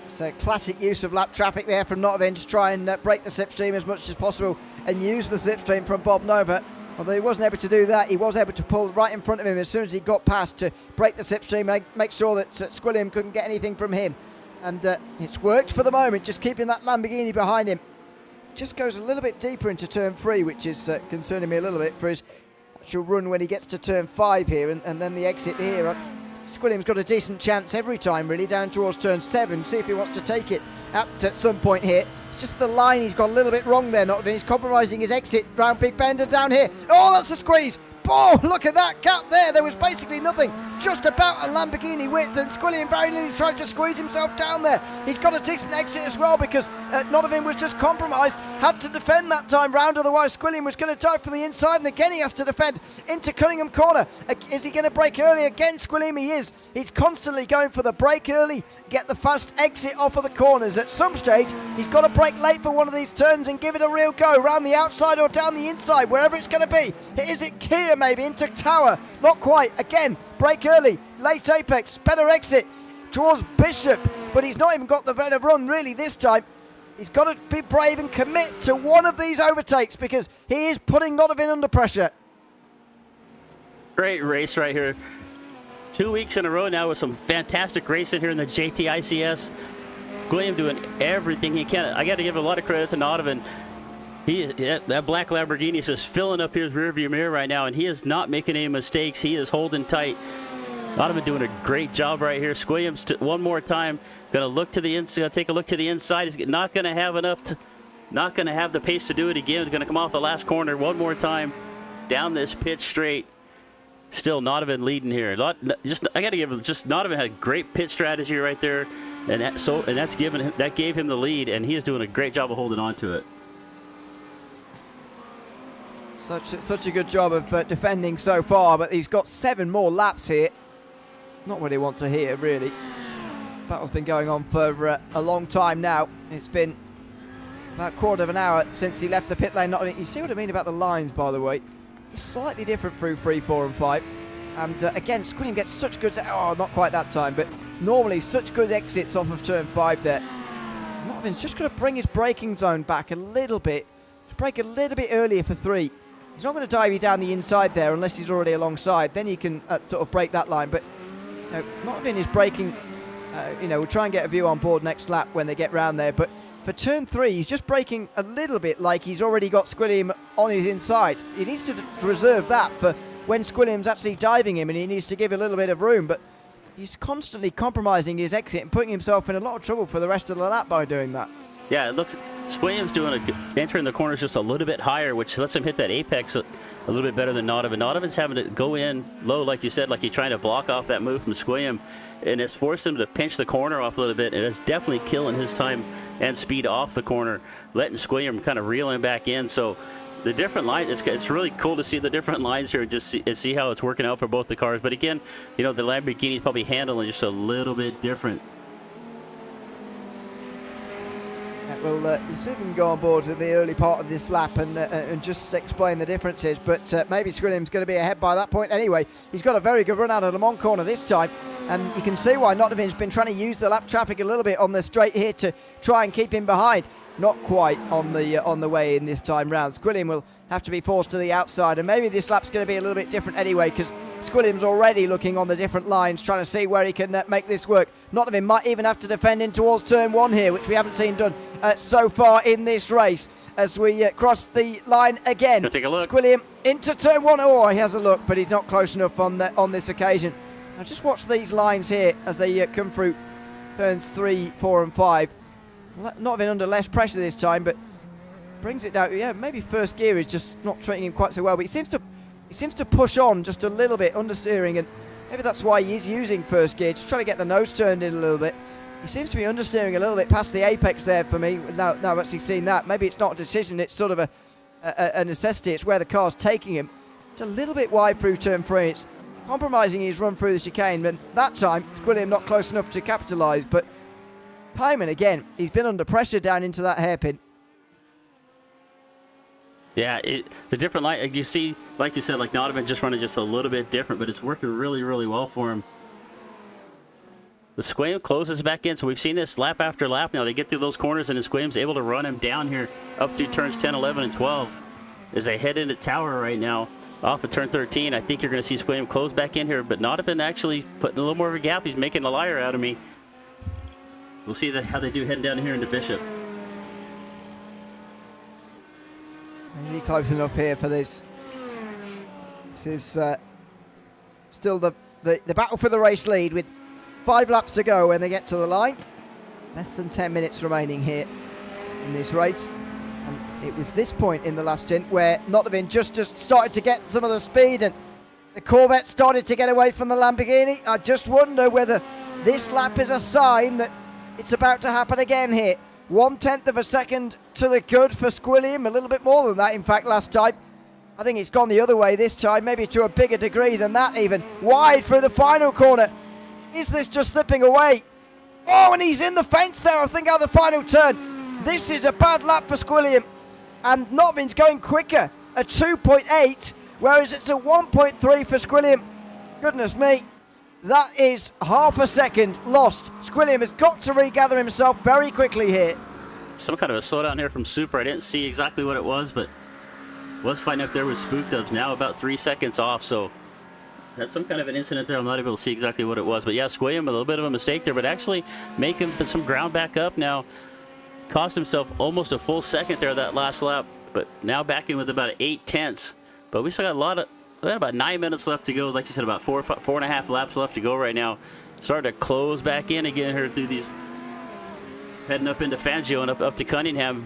Speaker 1: So classic use of lap traffic there from Nodovan to try and break the slipstream as much as possible and use the slipstream from Bob Nova. Although he wasn't able to do that, he was able to pull right in front of him as soon as he got past to break the slipstream, make sure that Squilliam couldn't get anything from him. And it's worked for the moment, just keeping that Lamborghini behind him. Just goes a little bit deeper into turn 3, which is concerning me a little bit for his actual run when he gets to turn 5 here, and then the exit here. Squilliam's got a decent chance every time, really, down towards turn 7. See if he wants to take it at some point here. It's just the line he's got a little bit wrong there, Nodovan. He's compromising his exit round Big Bend and down here. Oh, that's a squeeze. Oh, look at that gap there. There was basically nothing. Just about a Lamborghini width, and Squilliam very nearly tried to squeeze himself down there. He's got a decent exit as well because Nodovan was just compromised. Had to defend that time round, otherwise Squilliam was going to dive for the inside, and again he has to defend into Cunningham Corner. Is he going to brake early again? Squilliam, he is. He's constantly going for the brake early, get the fast exit off of the corners. At some stage, he's got to brake late for one of these turns and give it a real go, around the outside or down the inside, wherever it's going to be. Is it Kia maybe into Tower? Not quite. Again, brake early, late apex, better exit towards Bishop, but he's not even got the better run really this time. He's got to be brave and commit to one of these overtakes because he is putting Nodovan under pressure.
Speaker 2: Great race right here. 2 weeks in a row now with some fantastic racing here in the JT/ICS. William doing everything he can. I got to give a lot of credit to Nodovan. That black Lamborghini is just filling up his rearview mirror right now, and he is not making any mistakes. He is holding tight. Nodovan doing a great job right here. Squilliams one more time. Going to look to the inside. Take a look to the inside. He's not going to have enough to, not going to have the pace to do it again. He's going to come off the last corner one more time. Down this pit straight. Still Nodovan leading here. I got to give him, just Nodovan had a great pit strategy right there, and that gave him the lead, and he is doing a great job of holding on to it.
Speaker 1: Such a good job of defending so far, but he's got 7 more laps here. Not what he wants to hear, really. Battle's been going on for a long time now. It's been about a quarter of an hour since he left the pit lane. You see what I mean about the lines, by the way? Slightly different through 3, 4 and 5. And again, Squilliam gets such good... Oh, not quite that time, but normally such good exits off of turn 5 there. Nodovan's just going to bring his braking zone back a little bit. Just brake a little bit earlier for 3. He's not going to dive you down the inside there unless he's already alongside. Then you can sort of break that line. But Nodovan is braking... we'll try and get a view on board next lap when they get round there. But for turn 3, he's just braking a little bit like he's already got Squilliam on his inside. He needs to reserve that for when Squilliam's actually diving him, and he needs to give a little bit of room. But he's constantly compromising his exit and putting himself in a lot of trouble for the rest of the lap by doing that.
Speaker 2: Yeah, it looks... Squilliam's entering the corners just a little bit higher, which lets him hit that apex a little bit better than Nodovan. Nodovan's having to go in low, like you said, like he's trying to block off that move from Squilliam, and it's forced him to pinch the corner off a little bit, and it's definitely killing his time and speed off the corner, letting Squilliam kind of reel him back in. So the different lines, it's really cool to see the different lines here and just see how it's working out for both the cars. But again, the Lamborghini's probably handling just a little bit different.
Speaker 1: we'll see if we can go on board with the early part of this lap and just explain the differences. But maybe Squilliam's going to be ahead by that point anyway. He's got a very good run out of the Mont corner this time, and you can see why Nottingham been trying to use the lap traffic a little bit on the straight here to try and keep him behind. Not quite on the way in this time round. Squilliam will have to be forced to the outside, and maybe this lap's going to be a little bit different anyway, because Squilliam's already looking on the different lines, trying to see where he can make this work. Nottingham might even have to defend in towards turn 1 here, which we haven't seen done so far in this race. As we cross the line again,
Speaker 2: take a look.
Speaker 1: Squilliam into turn 1. Oh, he has a look, but he's not close enough on this occasion. Now just watch these lines here as they come through turns 3, 4 and 5. Not even under less pressure this time, but brings it down. Yeah, maybe first gear is just not treating him quite so well, but he seems to push on just a little bit understeering, and maybe that's why he is using first gear, just trying to get the nose turned in a little bit. He seems to be understeering a little bit past the apex there for me. Now I've actually seen that. Maybe it's not a decision, it's sort of a necessity. It's where the car's taking him. It's a little bit wide through turn 3. It's compromising his run through the chicane, but that time Squilliam not close enough to capitalise. But Hyman, again, he's been under pressure down into that hairpin.
Speaker 2: Yeah, the different light, you see, like you said, like Nottingham just running just a little bit different, but it's working really, really well for him. The Squilliam closes back in, so we've seen this lap after lap now. They get through those corners, and the Squilliam's able to run him down here up through turns 10, 11, and 12. As they head into Tower right now, off of turn 13, I think you're going to see Squilliam close back in here, but Nottingham actually putting a little more of a gap. He's making a liar out of me. We'll see how they do heading down here into Bishop.
Speaker 1: Is he close enough here for this? This is still the battle for the race lead with 5 laps to go when they get to the line. Less than 10 minutes remaining here in this race. And it was this point in the last stint where Nottingham just started to get some of the speed, and the Corvette started to get away from the Lamborghini. I just wonder whether this lap is a sign that it's about to happen again here. 1/10 of a second to the good for Squilliam. A little bit more than that, in fact, last time. I think it's gone the other way this time, maybe to a bigger degree than that even. Wide through the final corner. Is this just slipping away? Oh, and he's in the fence there, I think, out the final turn. This is a bad lap for Squilliam. And Nottingham's going quicker, a 2.8, whereas it's a 1.3 for Squilliam. Goodness me. That is half a second lost. Squilliam has got to regather himself very quickly here.
Speaker 2: Some kind of a slowdown here from Super. I didn't see exactly what it was, but was fighting up there with Spook Dubs. Now about 3 seconds off, so that's some kind of an incident there. I'm not able to see exactly what it was, but yeah, Squilliam, a little bit of a mistake there, but actually making some ground back up now. Cost himself almost a full second there that last lap, but now back in with about 8/10. But we still got we got about 9 minutes left to go. Like you said, about four and a half laps left to go right now. Starting to close back in again here through these, heading up into Fangio and up to Cunningham.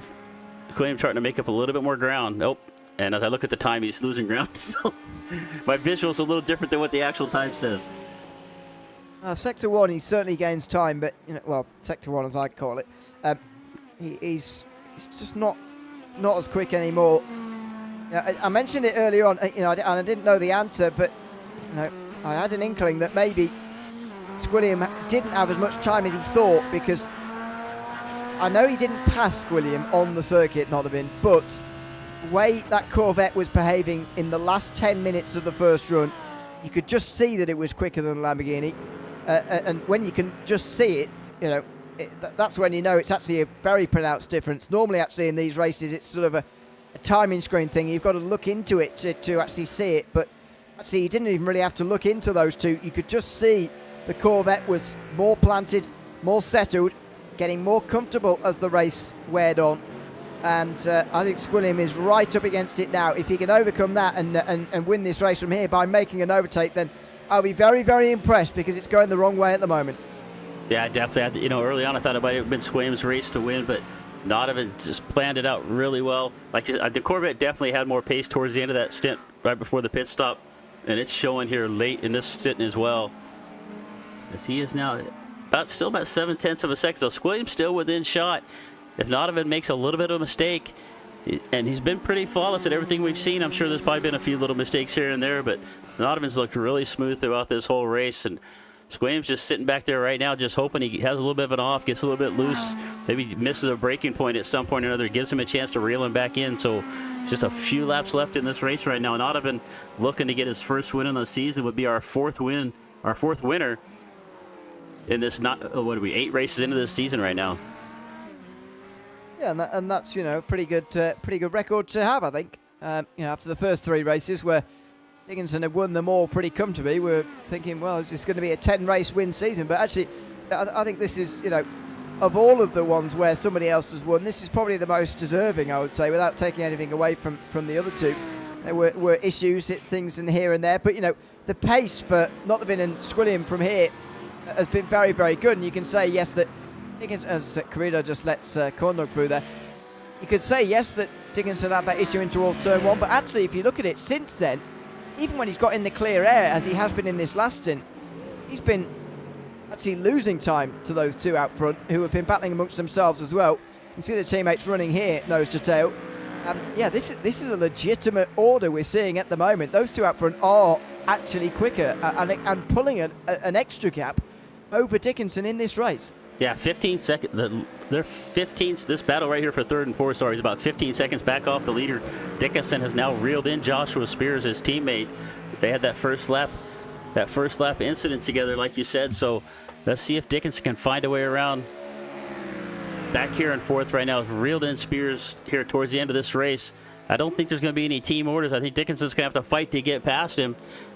Speaker 2: Squilliam trying to make up a little bit more ground. Nope. And as I look at the time, he's losing ground. So my visual's a little different than what the actual time says.
Speaker 1: Sector 1, he certainly gains time, but Sector 1 as I call it, he's just not as quick anymore. I mentioned it earlier on, and I didn't know the answer, but I had an inkling that maybe Squilliam didn't have as much time as he thought, because I know he didn't pass Squilliam on the circuit, Nottingham, but the way that Corvette was behaving in the last 10 minutes of the first run, you could just see that it was quicker than the Lamborghini, and when you can just see it, that's when you know it's actually a very pronounced difference. Normally, actually, in these races, it's sort of a timing screen thing. You've got to look into it to actually see it, but actually you didn't even really have to look into those two. You could just see the Corvette was more planted, more settled, getting more comfortable as the race weared on, and I think Squilliam is right up against it now. If he can overcome that and win this race from here by making an overtake, then I'll be very, very impressed, because it's going the wrong way at the moment. Yeah,
Speaker 2: definitely. Early on I thought it might have been Squilliam's race to win, but Nottingham just planned it out really well. Like the Corvette definitely had more pace towards the end of that stint right before the pit stop, and it's showing here late in this stint as well, as he is now still about 7/10 of a second. So Squilliam's still within shot. If Nottingham makes a little bit of a mistake, and he's been pretty flawless at everything we've seen. I'm sure there's probably been a few little mistakes here and there, but Nottingham's looked really smooth throughout this whole race, and Squam's just sitting back there right now, just hoping he has a little bit of an off, gets a little bit loose, maybe misses a breaking point at some point or another, gives him a chance to reel him back in. So just a few laps left in this race right now. And Ottovan looking to get his first win of the season, would be our fourth winner in this, not, what are we, 8 races into this season right now.
Speaker 1: Yeah, and that's pretty good record to have, I think. After the first 3 races where Dickinson had won them all pretty comfortably, we're thinking, well, is this going to be a 10-race win season? But actually, I think this is, of all of the ones where somebody else has won, this is probably the most deserving, I would say, without taking anything away from the other 2. There were issues, things in here and there, but the pace for Nottavin and Squilliam from here has been very, very good. And you can say yes that Dickinson, as Carrillo just lets Corndog through there, you could say yes that Dickinson had that issue in towards turn 1, but actually if you look at it since then, even when he's got in the clear air, as he has been in this last stint, he's been actually losing time to those 2 out front, who have been battling amongst themselves as well. You can see the teammates running here, nose to tail. This is a legitimate order we're seeing at the moment. Those 2 out front are actually quicker and pulling an extra gap over Dickinson in this race.
Speaker 2: Yeah, 15 seconds. They're 15. This battle right here for 3rd and 4th, is about 15 seconds back off the leader. Dickinson has now reeled in Joshua Spears, his teammate. They had that first lap incident together, like you said. So let's see if Dickinson can find a way around. Back here in 4th right now, reeled in Spears here towards the end of this race. I don't think there's going to be any team orders. I think Dickinson's going to have to fight to get past him.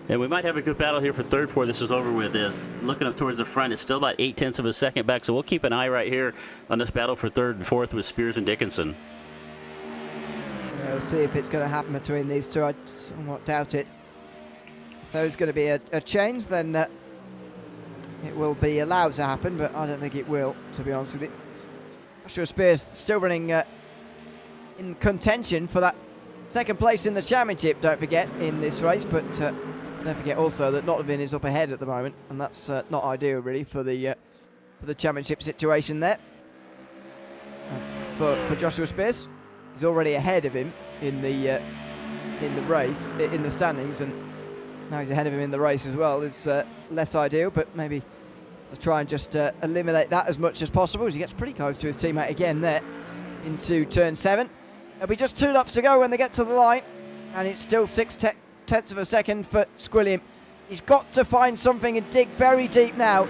Speaker 2: And we might have a good battle here for 3rd before this is over with. Looking up towards the front, it's still about 0.8 of a second back. So we'll keep an eye right here on this battle for 3rd and 4th with Spears and Dickinson.
Speaker 1: We'll see if it's going to happen between these 2. I somewhat doubt it. If there's going to be a change, then it will be allowed to happen, but I don't think it will, to be honest with you. Joshua Spears still running in contention for that 2nd place in the championship, don't forget, in this race, but don't forget also that Nottavin is up ahead at the moment, and that's not ideal really for the championship situation there. For Joshua Spears, he's already ahead of him in the race, in the standings, and now he's ahead of him in the race as well. It's less ideal, but maybe I'll try and just eliminate that as much as possible, as he gets pretty close to his teammate again there into turn 7. There'll be just 2 laps to go when they get to the line, and it's still 0.6 of a second for Squilliam. He's got to find something and dig very deep now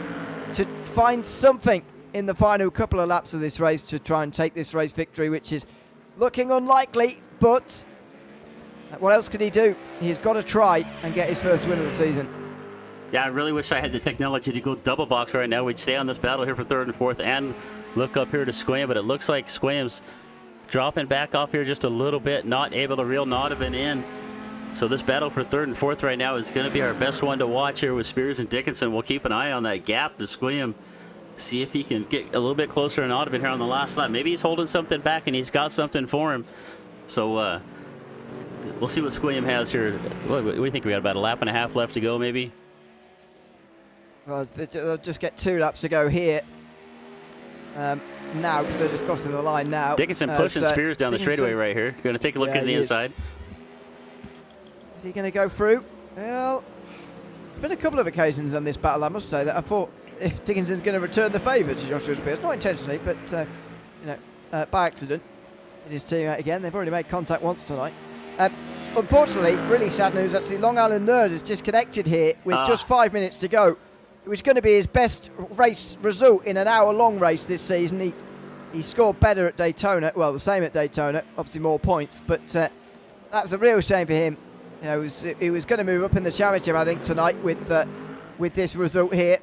Speaker 1: to find something in the final couple of laps of this race to try and take this race victory, which is looking unlikely, but what else can he do? He's got to try and get his first win of the season.
Speaker 2: Yeah, I really wish I had the technology to go double box right now. We'd stay on this battle here for 3rd and 4th and look up here to Squam, but it looks like Squam's dropping back off here just a little bit, not able to reel Nottavin in. So this battle for 3rd and 4th right now is going to be our best one to watch here with Spears and Dickinson. We'll keep an eye on that gap to Squam, see if he can get a little bit closer to Nottavin here on the last lap. Maybe he's holding something back and he's got something for him. So we'll see what Squam has here. What do you think? We got about a lap and a half left to go, maybe?
Speaker 1: Well, they'll just get 2 laps to go here. Now, because they're just crossing the line now.
Speaker 2: Dickinson pushing Spears down the straightaway right here. Going to take a look at the inside.
Speaker 1: Is he going to go through? Well, there's been a couple of occasions on this battle, I must say, that I thought Dickinson's going to return the favour to Joshua Spears. Not intentionally, but by accident. It is teammate again. They've already made contact once tonight. Unfortunately, really sad news, actually, Long Island Nerd is disconnected here with just 5 minutes to go. It was going to be his best race result in an hour-long race this season. He scored better at Daytona, well, the same at Daytona, obviously more points, but that's a real shame for him. He was going to move up in the championship, I think, tonight with this result here.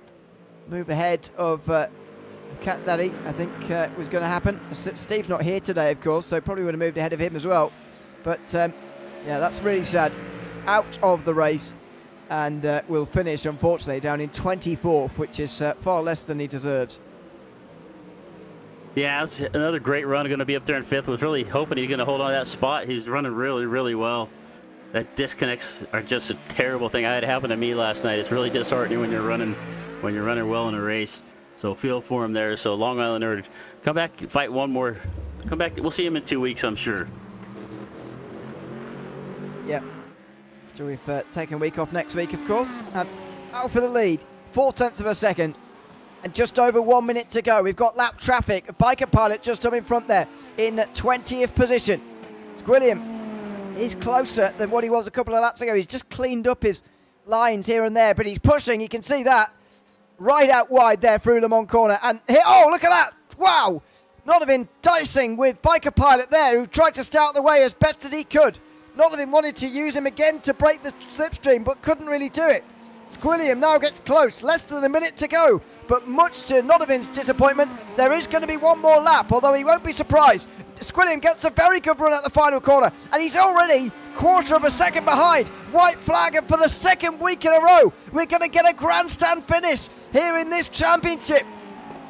Speaker 1: Move ahead of Cat Daddy, I think, was going to happen. Steve's not here today, of course, so probably would have moved ahead of him as well. But yeah, that's really sad. Out of the race. And will finish, unfortunately, down in 24th, which is far less than he deserves.
Speaker 2: Yeah, it's another great run. Going to be up there in 5th. Was really hoping he's going to hold on to that spot. He's running really, really well. That disconnects are just a terrible thing. I had it happen to me last night. It's really disheartening when you're running well in a race. So feel for him there. So Long Island Nerd, come back, fight one more. Come back. We'll see him in 2 weeks, I'm sure.
Speaker 1: Yep. We've taken a week off next week, of course. Out for the lead 4/10 of a second. And just over 1 minute to go. We've got lap traffic. Biker Pilot just up in front there in 20th position. Squilliam is closer than what he was a couple of laps ago. He's just cleaned up his lines here and there, but he's pushing. You can see that right out wide there through Le Mans corner. And here, oh, look at that. Wow. Notovin dicing with Biker Pilot there, who tried to stay out the way as best as he could. Notovin wanted to use him again to break the slipstream, but couldn't really do it. Squilliam now gets close, less than a minute to go, but much to Notovin's disappointment, there is going to be one more lap, although he won't be surprised. Squilliam gets a very good run at the final corner, and he's already quarter of a second behind. White flag, and for the second week in a row, we're going to get a grandstand finish here in this championship.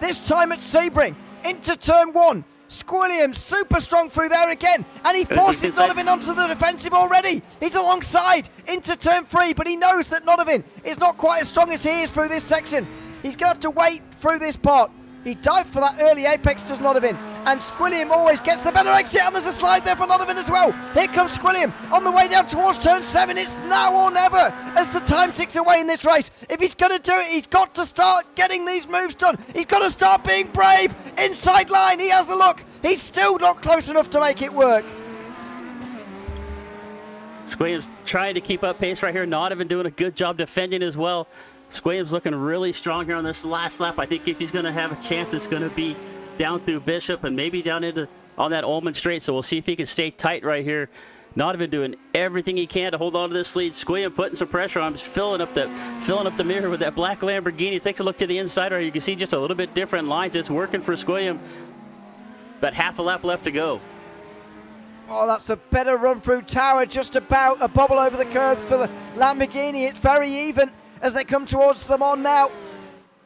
Speaker 1: This time at Sebring, into turn 1. Squilliam super strong through there again, and he forces Notovin onto the defensive already. He's alongside into turn 3, but he knows that Notovin is not quite as strong as he is through this section. He's going to have to wait through this part. He dived for that early apex, does Notovin, and Squilliam always gets the better exit, and there's a slide there for Notovin as well. Here comes Squilliam on the way down towards turn 7. It's now or never as the time ticks away in this race. If he's going to do it, he's got to start getting these moves done. He's got to start being brave. Inside line, he has a look. He's still not close enough to make it work.
Speaker 2: Squilliam's trying to keep up pace right here. Notovin doing a good job defending as well. Squilliam's looking really strong here on this last lap. I think if he's going to have a chance, it's going to be down through Bishop and maybe down into on that Ullman straight. So we'll see if he can stay tight right here. Notovin doing everything he can to hold on to this lead. Squilliam putting some pressure on him, just filling up the mirror with that black Lamborghini. Takes a look to the inside right. You can see just a little bit different lines. It's working for Squilliam. About half a lap left to go.
Speaker 1: Oh, that's a better run through Tower. Just about a bobble over the curbs for the Lamborghini. It's very even as they come towards them on now.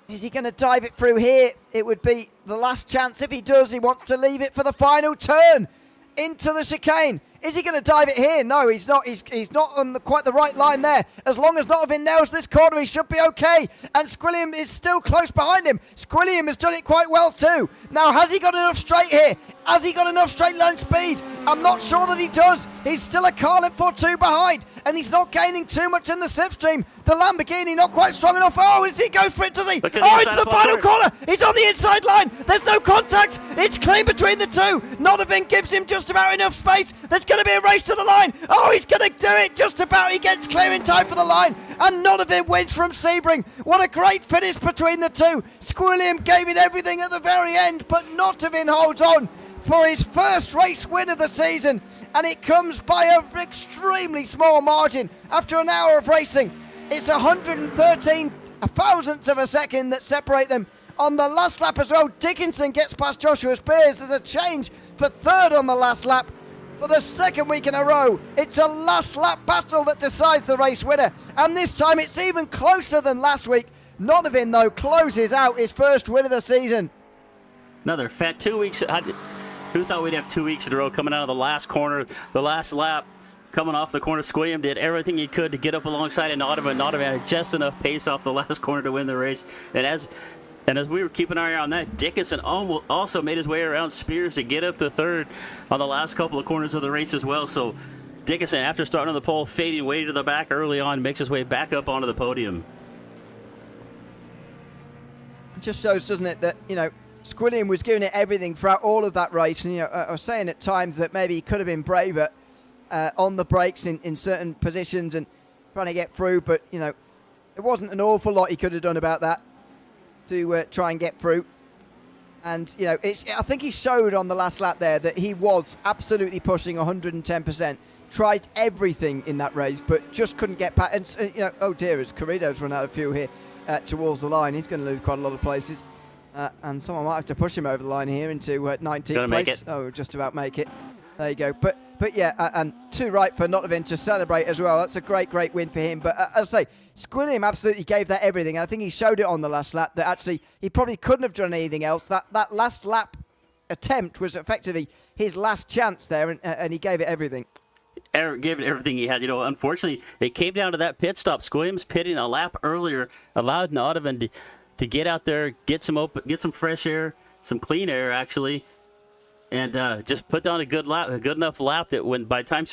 Speaker 1: Is he going to dive it through here? It would be the last chance. If he does, he wants to leave it for the final turn into the chicane. Is he going to dive it here? No, he's not. He's not on quite the right line there. As long as Notovin nails this corner, he should be okay. And Squilliam is still close behind him. Squilliam has done it quite well too. Now, has he got enough straight here? Has he got enough straight line speed? I'm not sure that he does. He's still a car length or 2 behind, and he's not gaining too much in the slipstream. The Lamborghini not quite strong enough. Oh, as he goes for it, does he? Oh, it's the final corner. He's on the inside line. There's no contact. It's clean between the two. Notovin gives him just about enough space. There's going to be a race to the line. Oh, he's going to do it just about. He gets clear in time for the line, and Notovin wins from Sebring. What a great finish between the two. Squilliam gave it everything at the very end, but Notovin holds on for his first race win of the season, and it comes by an extremely small margin after an hour of racing. It's 113 thousandths of a second that separate them. On the last lap as well, Dickinson gets past Joshua Spears. There's a change for third on the last lap. For the second week in a row, it's a last lap battle that decides the race winner, and this time it's even closer than last week. Notovin, though, closes out his first win of the season.
Speaker 2: Another fat 2 weeks. Who thought we'd have 2 weeks in a row coming out of the last corner, the last lap, coming off the corner? Squilliam did everything he could to get up alongside of Notovin. Notovin had just enough pace off the last corner to win the race. And as we were keeping our eye on that, Dickinson also made his way around Spears to get up to third on the last couple of corners of the race as well. So Dickinson, after starting on the pole, fading way to the back early on, makes his way back up onto the podium.
Speaker 1: It just shows, doesn't it, that, Squilliam was giving it everything throughout all of that race, and I was saying at times that maybe he could have been braver on the brakes in certain positions and trying to get through, but there wasn't an awful lot he could have done about that to try and get through. And I think he showed on the last lap there that he was absolutely pushing 110%, tried everything in that race, but just couldn't get past. And oh dear, as Carrido's run out of fuel here towards the line, he's going to lose quite a lot of places. And someone might have to push him over the line here into 19th place. Oh, just about make it. There you go. But yeah, and too right for Notovin to celebrate as well. That's a great win for him. But as I say, Squilliam absolutely gave that everything. I think he showed it on the last lap that actually he probably couldn't have done anything else. That last lap attempt was effectively his last chance there, and he gave it everything.
Speaker 2: Gave it everything he had. Unfortunately, it came down to that pit stop. Squilliam's pitting a lap earlier allowed Notovin to get out there, get some fresh air, some clean air actually, and just put down a good enough lap that when by the time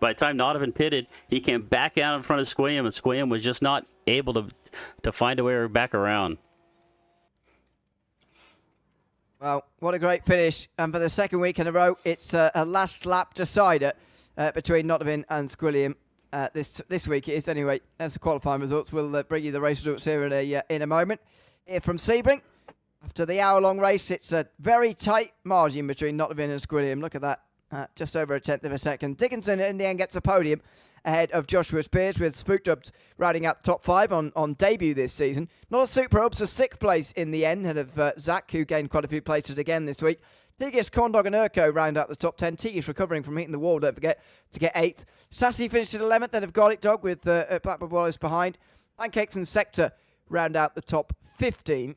Speaker 2: by the time Donovan pitted, he came back out in front of Squilliam, and Squilliam was just not able to find a way back around.
Speaker 1: Well, what a great finish. And for the second week in a row, it's a last lap decider between Nottavin and Squilliam. This week it is anyway. That's the qualifying results. We'll bring you the race results here in a moment. Here from Sebring, after the hour-long race, it's a very tight margin between Nottavin and Squilliam. Look at that, just over a tenth of a second. Dickinson in the end gets a podium ahead of Joshua Spears, with Spookdubs riding out the top 5 on debut this season. Not a Super Hubs, a 6th place in the end, ahead of Zach, who gained quite a few places again this week. Tigis, Corndog and Urko round out the top 10. Tigis recovering from hitting the wall, don't forget, to get 8th. Sassy finishes 11th, then of Garlic Dog with Blackbird Wallace behind. Pancakes and Sector round out the top 15.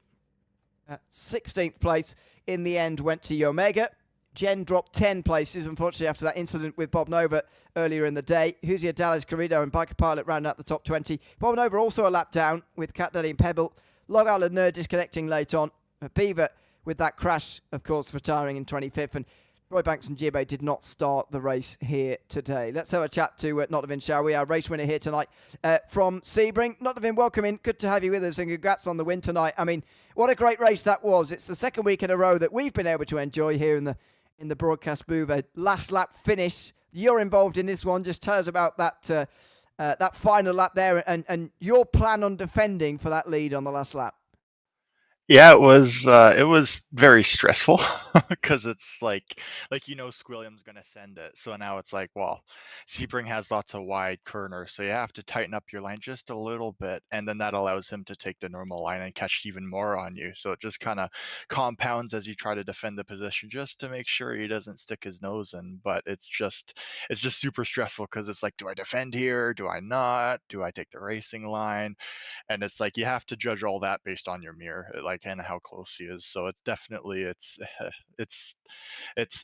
Speaker 1: 16th place in the end went to Yomega. Jen dropped 10 places, unfortunately, after that incident with Bob Nova earlier in the day. Huzia Dallas, Corrido and Biker Pilot round out the top 20. Bob Nova also a lap down with Cat Daddy and Pebble. Log Island Nerd disconnecting late on. Beaver with that crash, of course, retiring in 25th. And Roy Banks and Jibbo did not start the race here today. Let's have a chat to Nottavin, shall we? Our race winner here tonight from Sebring. Nottavin, welcome in. Good to have you with us, and congrats on the win tonight. I mean, what a great race that was. It's the second week in a row that we've been able to enjoy here in the broadcast booth. A last lap finish. You're involved in this one. Just tell us about that final lap there and your plan on defending for that lead on the last lap.
Speaker 3: Yeah, it was very stressful because it's like Squilliam's gonna send it. So now it's like, well, Sebring has lots of wide corners, so you have to tighten up your line just a little bit, and then that allows him to take the normal line and catch even more on you. So it just kind of compounds as you try to defend the position just to make sure he doesn't stick his nose in. But it's just super stressful because it's like, do I defend here? Do I not? Do I take the racing line? And it's like you have to judge all that based on your mirror, like, and how close he is. So it's definitely it's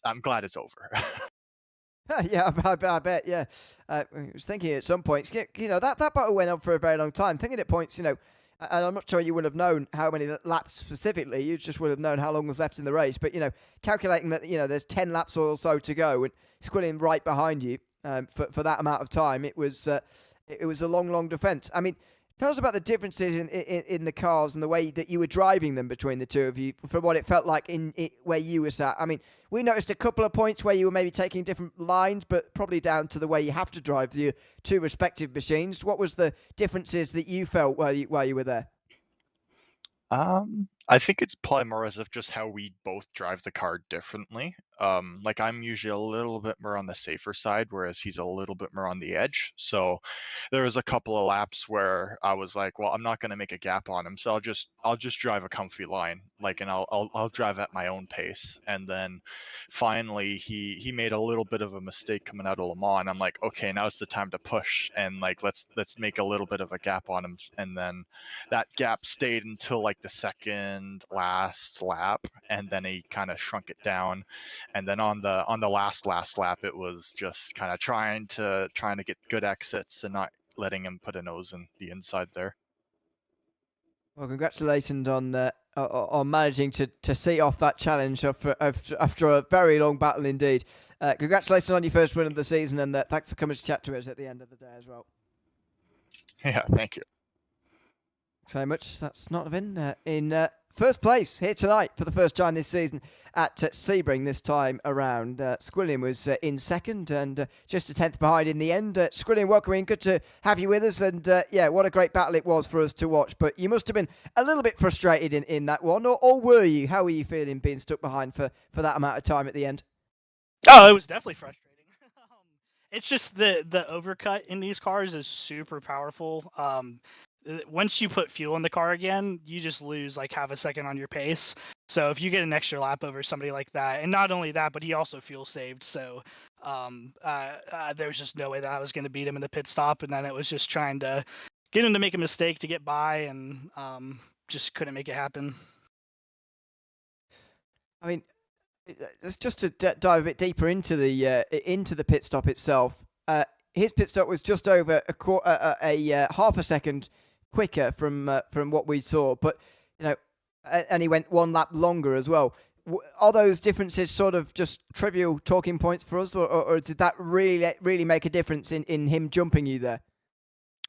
Speaker 3: I'm glad it's over.
Speaker 1: Yeah, I bet. Yeah, I was thinking at some points, that battle went on for a very long time. Thinking at points, and I'm not sure you would have known how many laps specifically. You just would have known how long was left in the race. But calculating that there's 10 laps or so to go, and Squilliam right behind you for that amount of time, it was a long defence. I mean, tell us about the differences in the cars and the way that you were driving them between the two of you, from what it felt like where you were sat. I mean, we noticed a couple of points where you were maybe taking different lines, but probably down to the way you have to drive the two respective machines. What was the differences that you felt while you were there?
Speaker 3: I think it's probably more as of just how we both drive the car differently. Like I'm usually a little bit more on the safer side, whereas he's a little bit more on the edge. So there was a couple of laps where I was like, well, I'm not going to make a gap on him, so I'll just drive a comfy line, like, and I'll drive at my own pace. And then finally he made a little bit of a mistake coming out of Le Mans, and I'm like, okay, now's the time to push, and like let's make a little bit of a gap on him. And then that gap stayed until like the second last lap, and then he kind of shrunk it down. And then on the last lap, it was just kind of trying to get good exits and not letting him put a nose in the inside there.
Speaker 1: Well, congratulations on managing to see off that challenge after a very long battle indeed. Congratulations on your first win of the season, and thanks for coming to chat to us at the end of the day as well.
Speaker 3: Yeah, thank you.
Speaker 1: So much. That's Nottavin in first place here tonight for the first time this season at Sebring this time around. Squilliam was in second and just a tenth behind in the end. Squilliam, welcome in. Good to have you with us. And what a great battle it was for us to watch. But you must have been a little bit frustrated in that one, or were you? How were you feeling being stuck behind for that amount of time at the end?
Speaker 4: Oh, it was definitely frustrating. It's just the overcut in these cars is super powerful. Once you put fuel in the car again, you just lose like half a second on your pace. So if you get an extra lap over somebody like that, and not only that, but he also fuel saved. So there was just no way that I was going to beat him in the pit stop. And then it was just trying to get him to make a mistake to get by, and just couldn't make it happen.
Speaker 1: I mean, just to dive a bit deeper into the pit stop itself. His pit stop was just over half a second quicker from what we saw, but and he went one lap longer as well. are those differences sort of just trivial talking points for us, or did that really make a difference in him jumping you there?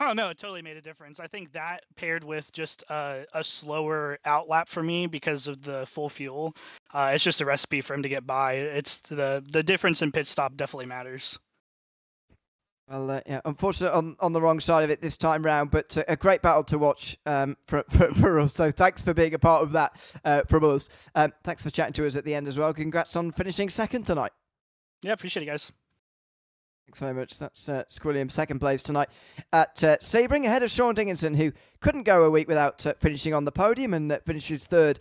Speaker 4: Oh, no, it totally made a difference. I think that paired with just a slower outlap for me because of the full fuel, it's just a recipe for him to get by. It's the difference in pit stop definitely matters.
Speaker 1: Well, yeah, unfortunately on the wrong side of it this time round, but a great battle to watch for us. So thanks for being a part of that from us. Thanks for chatting to us at the end as well. Congrats on finishing second tonight.
Speaker 4: Yeah, appreciate it, guys.
Speaker 1: Thanks very much. That's Squilliam, second place tonight at Sebring, ahead of Sean Dickinson, who couldn't go a week without finishing on the podium and finishes third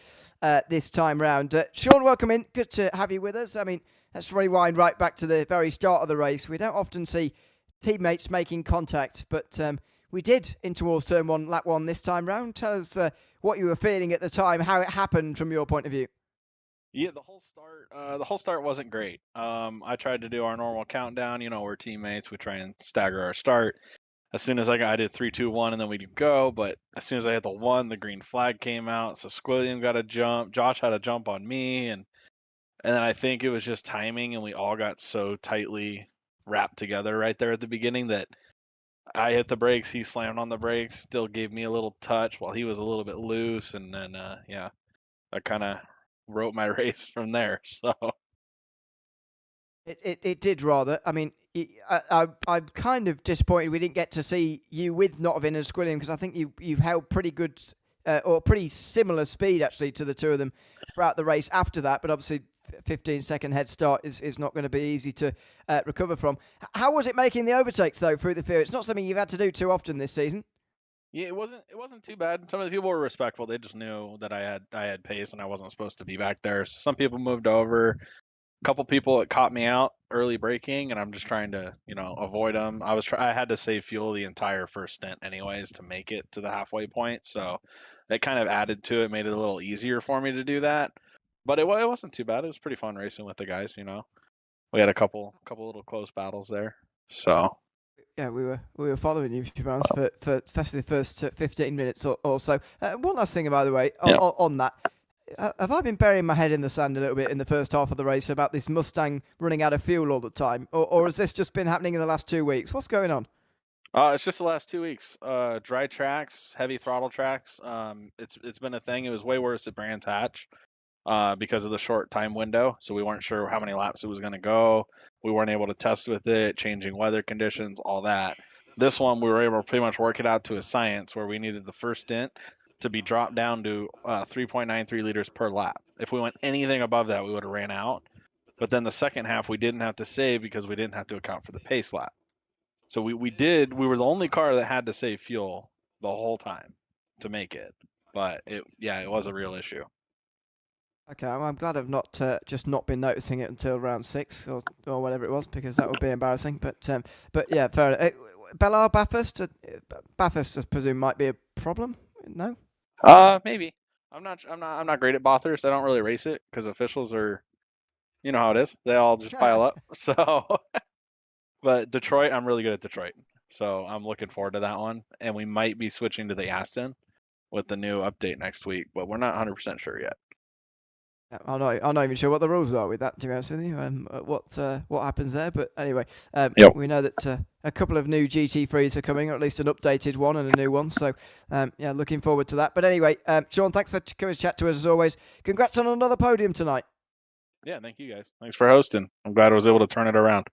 Speaker 1: this time round. Sean, welcome in. Good to have you with us. I mean, let's rewind right back to the very start of the race. We don't often see teammates making contact, but we did in towards turn one, lap one this time round. Tell us what you were feeling at the time, how it happened from your point of view.
Speaker 5: Yeah, the whole start wasn't great. I tried to do our normal countdown. We're teammates. We try and stagger our start. As soon as I did 3, 2, 1, and then we'd go. But as soon as I hit the 1, the green flag came out. So Squilliam got a jump. Josh had a jump on me, and then I think it was just timing, and we all got so tightly wrapped together right there at the beginning that I hit the brakes. He slammed on the brakes. Still gave me a little touch while he was a little bit loose, and then I kind of wrote my race from there. So
Speaker 1: it did rather. I mean, I'm kind of disappointed we didn't get to see you with Notovin and Squilliam, because I think you held pretty good or pretty similar speed actually to the two of them throughout the race after that. But obviously 15-second head start is not going to be easy to recover from. How was it making the overtakes though through the field? It's not something you've had to do too often this season.
Speaker 5: yeah, it wasn't too bad. Some of the people were respectful. They just knew that I had pace and I wasn't supposed to be back there. Some people moved over. A couple people that caught me out early braking, and I'm just trying to avoid them. I had to save fuel the entire first stint anyways to make it to the halfway point, so that kind of added to it, made it a little easier for me to do that. But it wasn't too bad. It was pretty fun racing with the guys. We had a couple little close battles there. So
Speaker 1: yeah, we were following you, to be honest, for especially the first 15 minutes or so. One last thing, by the way, on that. Have I been burying my head in the sand a little bit in the first half of the race about this Mustang running out of fuel all the time? Or has this just been happening in the last 2 weeks? What's going on?
Speaker 5: it's just the last 2 weeks. Dry tracks, heavy throttle tracks. It's been a thing. It was way worse at Brands Hatch because of the short time window. So we weren't sure how many laps it was going to go. We weren't able to test with it, changing weather conditions, all that. This one, we were able to pretty much work it out to a science where we needed the first stint to be dropped down to 3.93 liters per lap. If we went anything above that, we would have ran out. But then the second half, we didn't have to save because we didn't have to account for the pace lap. So we were the only car that had to save fuel the whole time to make it. But it was a real issue.
Speaker 1: Okay, I'm glad I've not just not been noticing it until round 6 or whatever it was, because that would be embarrassing. But yeah, fair enough. Bellar Bathurst, I presume might be a problem. No.
Speaker 5: Maybe. I'm not great at Bathurst. I don't really race it because officials are, you know how it is. They all just pile up. So, but Detroit, I'm really good at Detroit. So I'm looking forward to that one. And we might be switching to the Aston with the new update next week, but we're not 100% sure yet.
Speaker 1: I'm not even sure what the rules are with that, to be honest with you. What happens there? But anyway, we know that a couple of new GT3s are coming, or at least an updated one and a new one. So looking forward to that. But anyway, Sean, thanks for coming to chat to us as always. Congrats on another podium tonight.
Speaker 5: Yeah, thank you guys. Thanks for hosting. I'm glad I was able to turn it around.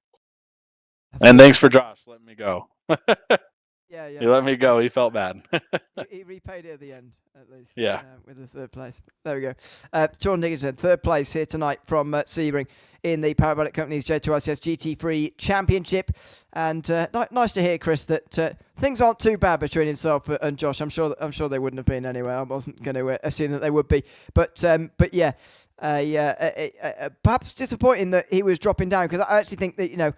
Speaker 5: And thanks for Josh letting me go.
Speaker 1: Yeah.
Speaker 5: He let me go. He felt bad.
Speaker 1: he repaid it at the end, at least.
Speaker 5: Yeah.
Speaker 1: With the third place. There we go. Sean Dickinson, third place here tonight from Sebring in the Parabolic Companies J2ICS GT3 Championship. And nice to hear, Chris, that things aren't too bad between himself and Josh. I'm sure they wouldn't have been anyway. I wasn't going to assume that they would be. But yeah. Perhaps disappointing that he was dropping down, because I actually think that,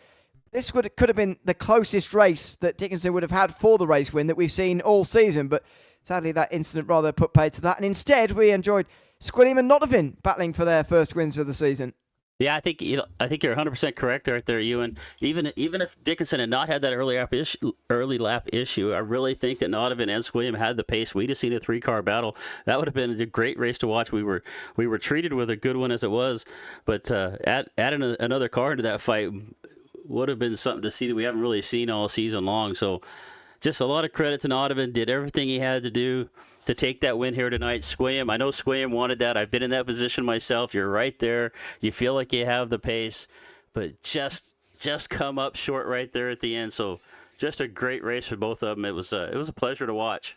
Speaker 1: this could have been the closest race that Dickinson would have had for the race win that we've seen all season, but sadly that incident rather put paid to that. And instead, we enjoyed Squilliam and Notovin battling for their first wins of the season.
Speaker 2: Yeah, I think you're 100% correct right there, Ewan. Even if Dickinson had not had that early lap issue, I really think that Nodovan and Squilliam had the pace. We'd have seen a 3-car battle. That would have been a great race to watch. We were treated with a good one as it was, but adding another car into that fight would have been something to see that we haven't really seen all season long. So just a lot of credit to Nodovan. Did everything he had to do to take that win here tonight. Squilliam, I know Squilliam wanted that. I've been in that position myself. You're right there. You feel like you have the pace, but just come up short right there at the end. So just a great race for both of them. It was a pleasure to watch.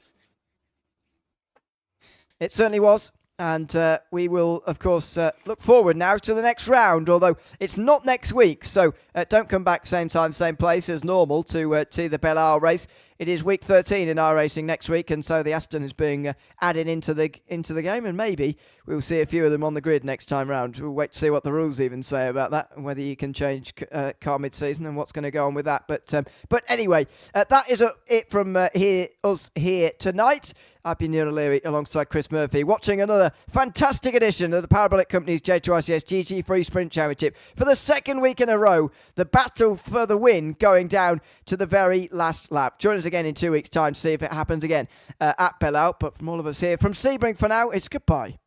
Speaker 1: It certainly was. And we will, of course, look forward now to the next round, although it's not next week. So don't come back same time, same place as normal to see the Belle Isle race. It is week 13 in our racing next week, and so the Aston is being added into the game, and maybe we'll see a few of them on the grid next time round. We'll wait to see what the rules even say about that, and whether you can change car mid-season and what's going to go on with that. But anyway, that is it from us here tonight. I've been Neil O'Leary alongside Chris Murphy, watching another fantastic edition of the Parabolic Companies J2ICS GT3 Sprint Championship. For the second week in a row, the battle for the win going down to the very last lap. Join us again in 2 weeks' time to see if it happens again at Belle Isle. But from all of us here from Sebring for now, it's goodbye.